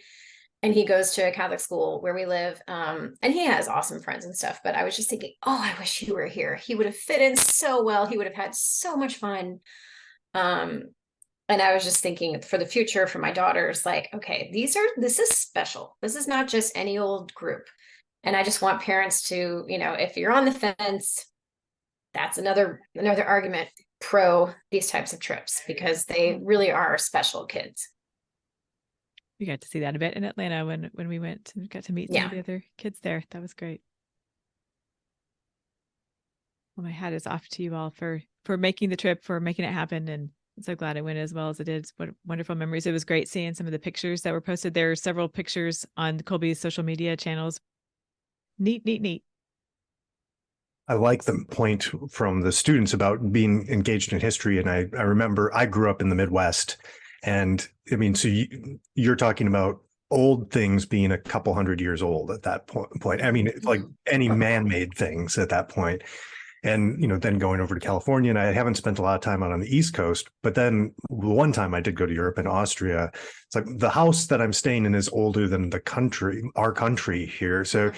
and he goes to a Catholic school where we live. And he has awesome friends and stuff, but I was just thinking, oh, I wish you were here. He would have fit in so well. He would have had so much fun. And I was just thinking for the future for my daughters, like, okay, this is special. This is not just any old group. And I just want parents to, if you're on the fence, that's another argument pro these types of trips, because they really are special kids. We got to see that a bit in Atlanta when we went and got to meet some of the other kids there. That was great. Well, my hat is off to you all for making the trip, for making it happen, and I'm so glad it went as well as it did. What wonderful memories. It was great seeing some of the pictures that were posted. There are several pictures on Kolbe's social media channels. Neat. I like the point from the students about being engaged in history. And I remember I grew up in the Midwest. And I mean, so you're talking about old things being a couple hundred years old at that point. I mean, it's like any man-made things at that point. And, then going over to California, and I haven't spent a lot of time out on the East Coast, but then one time I did go to Europe and Austria. It's like the house that I'm staying in is older than our country here. So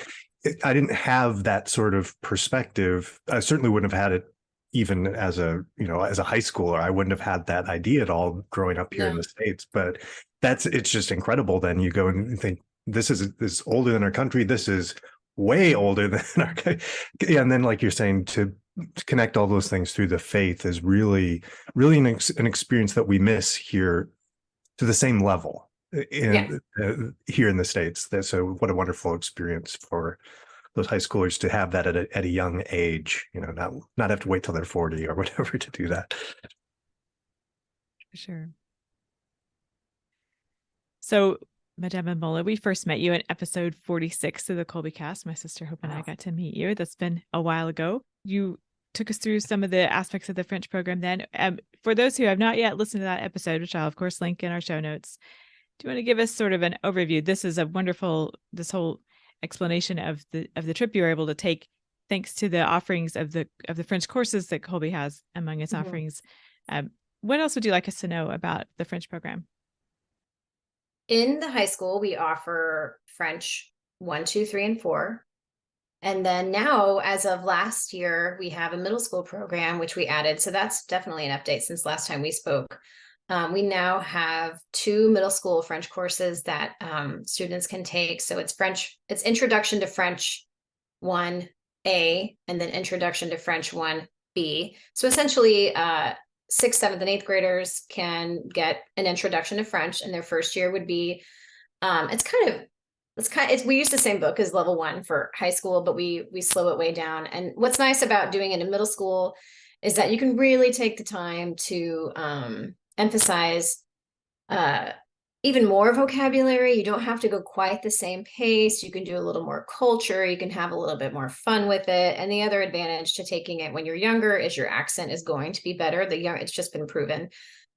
I didn't have that sort of perspective. I certainly wouldn't have had it even as a high schooler. I wouldn't have had that idea at all growing up here in the States, but it's just incredible. Then you go and think, this is older than our country. This is way older than our country. And then, like you're saying, to connect all those things through the faith is really, really an experience that we miss here to the same level here in the States. So what a wonderful experience for those high schoolers to have that at a young age, not have to wait till they're 40 or whatever to do that. For sure. So, Madame Mammola, we first met you in episode 46 of the Kolbecast. My sister Hope and I got to meet you. That's been a while ago. You took us through some of the aspects of the French program then. For those who have not yet listened to that episode, which I'll of course link in our show notes, do you want to give us sort of an overview? This is this whole explanation of the trip you were able to take thanks to the offerings of the French courses that Kolbe has among its offerings. What else would you like us to know about the French program? In the high school, we offer French 1, 2, 3, and 4. And then now, as of last year, we have a middle school program, which we added. So that's definitely an update since last time we spoke. We now have 2 middle school French courses that students can take. So it's Introduction to French 1A and then Introduction to French 1B. So essentially, 6th, 7th, and 8th graders can get an introduction to French, and their first year would be, we use the same book as level 1 for high school, but we slow it way down. And what's nice about doing it in middle school is that you can really take the time to emphasize even more vocabulary. You don't have to go quite the same pace. You can do a little more culture. You can have a little bit more fun with it. And the other advantage to taking it when you're younger is your accent is going to be better. It's just been proven.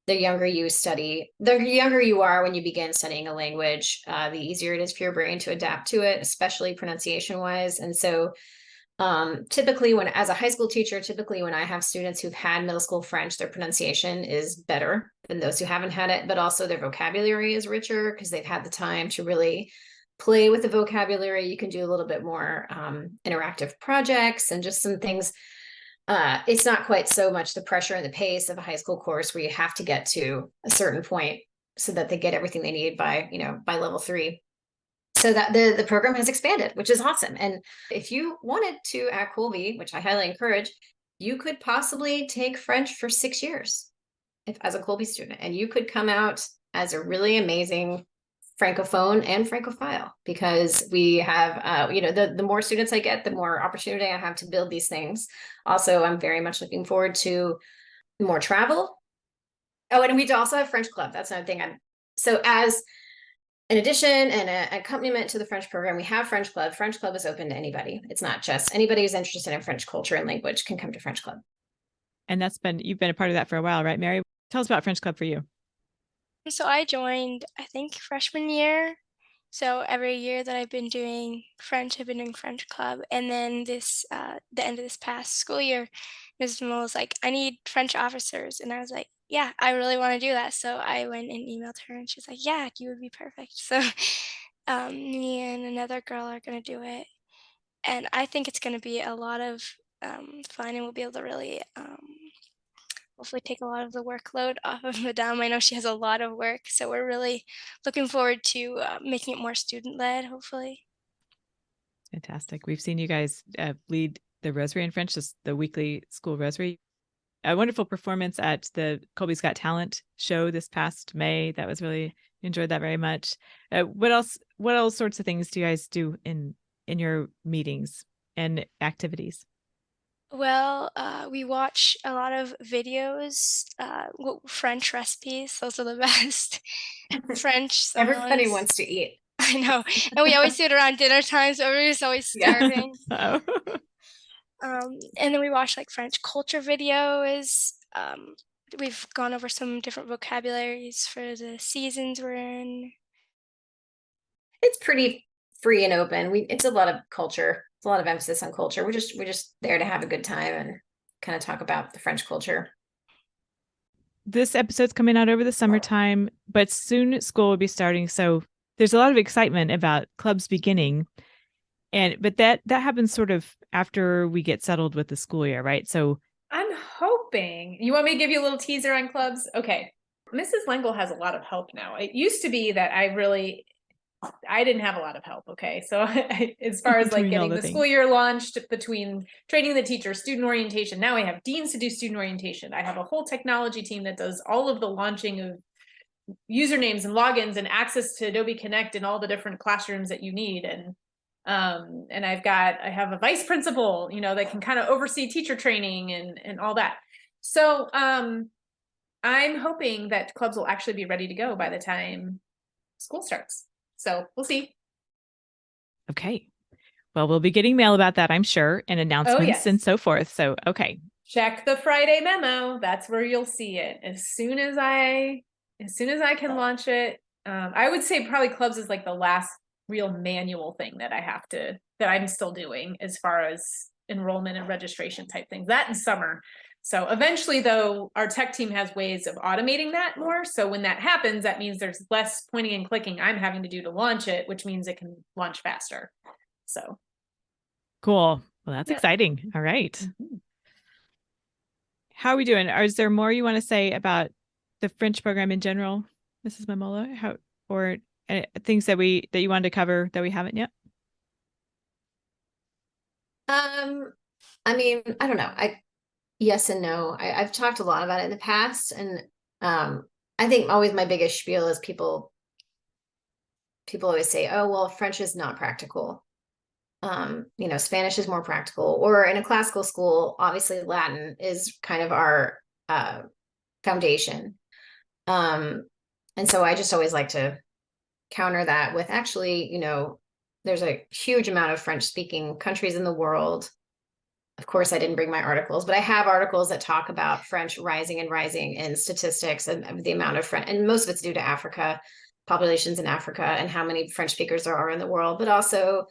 the younger you study, the younger you are when you begin studying a language, the easier it is for your brain to adapt to it, especially pronunciation wise. And so typically as a high school teacher, typically when I have students who've had middle school French, their pronunciation is better than those who haven't had it, but also their vocabulary is richer because they've had the time to really play with the vocabulary. You can do a little bit more interactive projects and just some things. It's not quite so much the pressure and the pace of a high school course where you have to get to a certain point so that they get everything they need by level 3. So that the program has expanded, which is awesome. And if you wanted to at Kolbe, which I highly encourage, you could possibly take French for 6 years as a Kolbe student, and you could come out as a really amazing Francophone and Francophile, because we have, the more students I get, the more opportunity I have to build these things. Also, I'm very much looking forward to more travel. Oh, and we also have French Club. That's another thing. So as in addition and an accompaniment to the French program, we have French Club. French Club is open to anybody. It's not just anybody who's interested in French culture and language can come to French Club. And you've been a part of that for a while, right, Mary? Tell us about French Club for you. So I joined, I think, freshman year. So every year that I've been doing French, I've been doing French Club. And then the end of this past school year, Ms. Mammola was like, I need French officers. And I was like, yeah, I really want to do that. So I went and emailed her and she's like, yeah, you would be perfect. So me and another girl are going to do it. And I think it's going to be a lot of fun, and we'll be able to really hopefully take a lot of the workload off of Madame. I know she has a lot of work, so we're really looking forward to making it more student-led, hopefully. Fantastic. We've seen you guys lead the Rosary in French, just the weekly school Rosary. A wonderful performance at the Kolbe's Got Talent show this past May. That was really, enjoyed that very much. What else sorts of things do you guys do in your meetings and activities? Well, we watch a lot of videos, French recipes. Those are the best. French. Everybody wants to eat. I know. And we always do it around dinner time, so everybody's always starving. Oh. And then we watch like French culture videos. We've gone over some different vocabularies for the seasons we're in. It's pretty free and open. It's a lot of culture. It's a lot of emphasis on culture. We're just there to have a good time and kind of talk about the French culture. This episode's coming out over the summertime, but soon school will be starting. So there's a lot of excitement about clubs beginning. But that happens sort of after we get settled with the school year, right? So I'm hoping, you want me to give you a little teaser on clubs? Okay. Mrs. Lengyel has a lot of help now. It used to be that I didn't have a lot of help. Okay. So as far as like getting the school year launched, between training the teacher, student orientation, now I have deans to do student orientation. I have a whole technology team that does all of the launching of usernames and logins and access to Adobe Connect and all the different classrooms that you need. And I have a vice principal, that can kind of oversee teacher training and all that. So I'm hoping that clubs will actually be ready to go by the time school starts. So we'll see. Okay. Well, we'll be getting mail about that, I'm sure, and announcements and so forth. So, okay. Check the Friday memo. That's where you'll see it. As soon as I can launch it. I would say probably clubs is like the last real manual thing that I'm still doing as far as enrollment and registration type things. That in summer. So eventually, though, our tech team has ways of automating that more. So when that happens, that means there's less pointing and clicking I'm having to do to launch it, which means it can launch faster. So cool. Well, that's exciting. All right. Mm-hmm. How are we doing? Is there more you want to say about the French program in general, Mrs. Mammola? Or things that you wanted to cover that we haven't yet? I mean, I don't know. Yes and no. I've talked a lot about it in the past, and I think always my biggest spiel is people always say, oh, well, French is not practical. Spanish is more practical. Or in a classical school, obviously Latin is kind of our foundation. And so I just always like to counter that with actually, there's a huge amount of French speaking countries in the world. of course, I didn't bring my articles, but I have articles that talk about French rising in statistics and the amount of French, and most of it's due to Africa, populations in Africa, and how many French speakers there are in the world. But also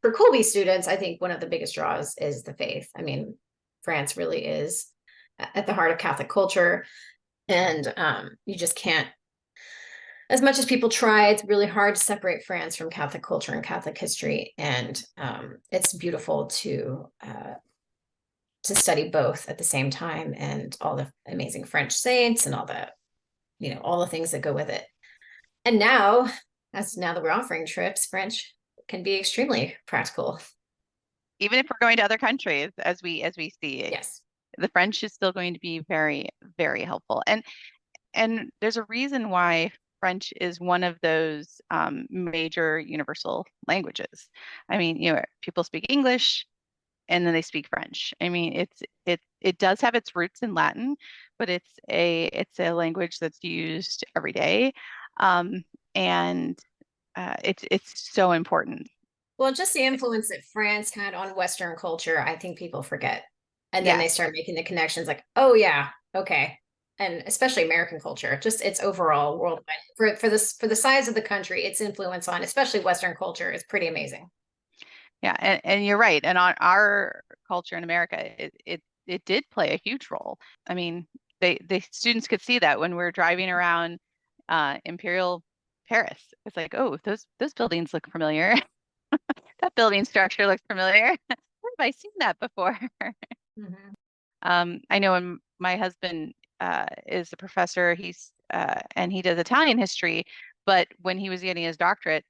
for Kolbe students, I think one of the biggest draws is the faith. I mean, France really is at the heart of Catholic culture, and you just can't, as much as people try, it's really hard to separate France from Catholic culture and Catholic history. And it's beautiful to study both at the same time, and all the amazing French saints and all the, all the things that go with it. And now that we're offering trips, French can be extremely practical. Even if we're going to other countries, as we see it. Yes. The French is still going to be very, very helpful. And there's a reason why French is one of those major universal languages. I mean, people speak English and then they speak French. I mean, it does have its roots in Latin, but it's a language that's used every day. And it's so important. Well, just the influence that France had on Western culture, I think people forget. And then they start making the connections like, oh yeah, okay. And especially American culture, just its overall worldwide for the size of the country, its influence on especially Western culture is pretty amazing. Yeah, and you're right. And on our culture in America, it did play a huge role. I mean, the students could see that when we're driving around Imperial Paris. It's like, oh, those buildings look familiar. That building structure looks familiar. Where have I seen that before? I know when my husband is a professor, he's and he does Italian history, but when he was getting his doctorate,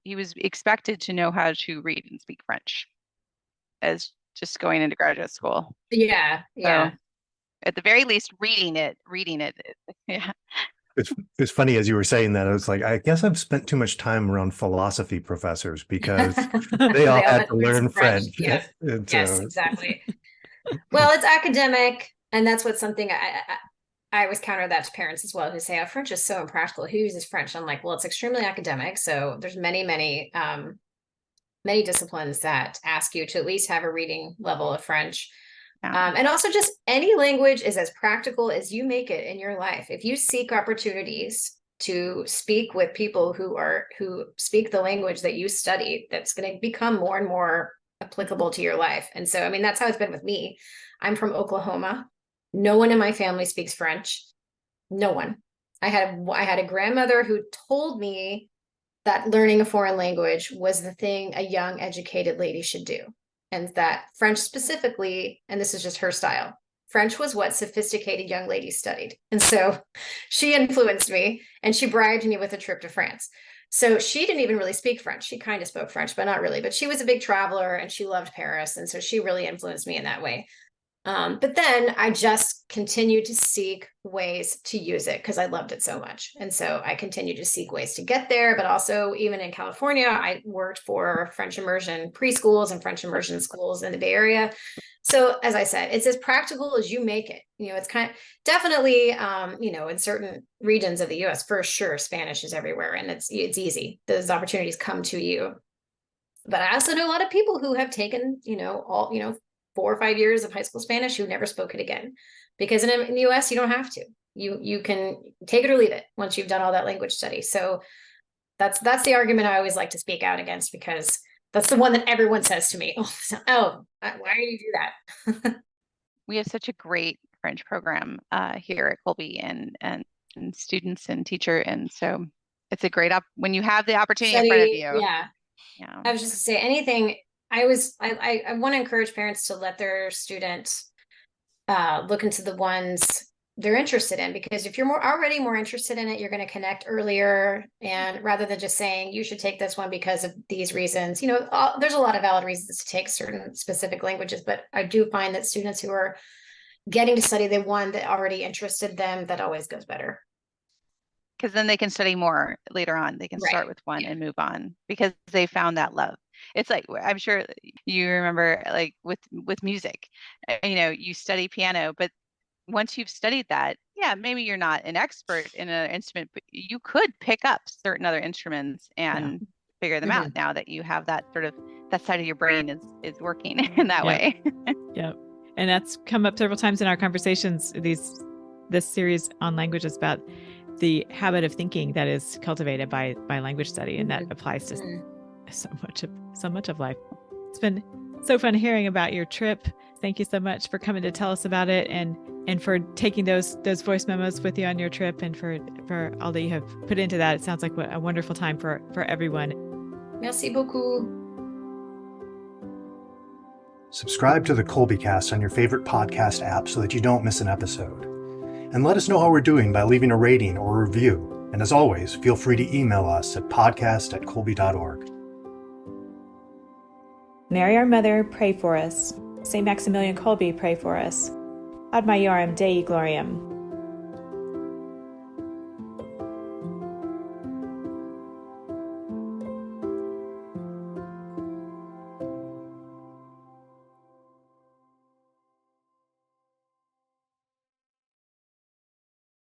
he was expected to know how to read and speak French as just going into graduate school. Yeah. So at the very least, reading it. Yeah. It's funny, as you were saying that, I was like, I guess I've spent too much time around philosophy professors because they all had to learn French. Yes, yes, exactly. Well, it's academic, and that's what's something I always counter that to parents as well, who say, oh, French is so impractical. Who uses French? I'm like, well, it's extremely academic. So there's many disciplines that ask you to at least have a reading level of French. And also just any language is as practical as you make it in your life. If you seek opportunities to speak with people who speak the language that you studied, that's going to become more and more applicable to your life. And so, I mean, that's how it's been with me. I'm from Oklahoma. No one in my family speaks French. No one. I had a grandmother who told me that learning a foreign language was the thing a young, educated lady should do. And that French specifically, and this is just her style, French was what sophisticated young ladies studied. And so she influenced me, and she bribed me with a trip to France. So she didn't even really speak French. She kind of spoke French, but not really. But she was a big traveler, and she loved Paris. And so she really influenced me in that way. But then I just continued to seek ways to use it because I loved it so much. And so I continued to seek ways to get there. But also, even in California, I worked for French immersion preschools and French immersion schools in the Bay Area. So as I said, it's as practical as you make it. It's kind of definitely, in certain regions of the US, for sure, Spanish is everywhere, and it's easy. Those opportunities come to you. But I also know a lot of people who have taken, 4 or 5 years of high school Spanish who never spoke it again, because in the US, you don't have to. You can take it or leave it once you've done all that language study. So that's the argument I always like to speak out against, because that's the one that everyone says to me. Oh, why do you do that? We have such a great French program here at Kolbe, and students and teacher. And so it's a great when you have the opportunity in front of you. Yeah. I was just gonna say, anything. I want to encourage parents to let their students look into the ones they're interested in, because if you're already more interested in it, you're going to connect earlier, and rather than just saying you should take this one because of these reasons. There's a lot of valid reasons to take certain specific languages, but I do find that students who are getting to study the one that already interested them, that always goes better. Because then they can study more later on. They can start with one and move on because they found that love. It's like, I'm sure you remember, like with music, you study piano, but once you've studied that, maybe you're not an expert in an instrument, but you could pick up certain other instruments and figure them out now that you have that that side of your brain is working in that way. Yep. And that's come up several times in our conversations, this series on languages, about the habit of thinking that is cultivated by language study, and that applies to so much of life. It's been so fun hearing about your trip. Thank you so much for coming to tell us about it, and for taking those voice memos with you on your trip, and for all that you have put into that. It sounds like a wonderful time for everyone. Merci beaucoup. Subscribe to the Kolbecast on your favorite podcast app so that you don't miss an episode. And let us know how we're doing by leaving a rating or a review. And as always, feel free to email us at podcast@kolbe.org. Mary our Mother, pray for us. St. Maximilian Kolbe, pray for us. Ad Maiorem Dei Gloriam.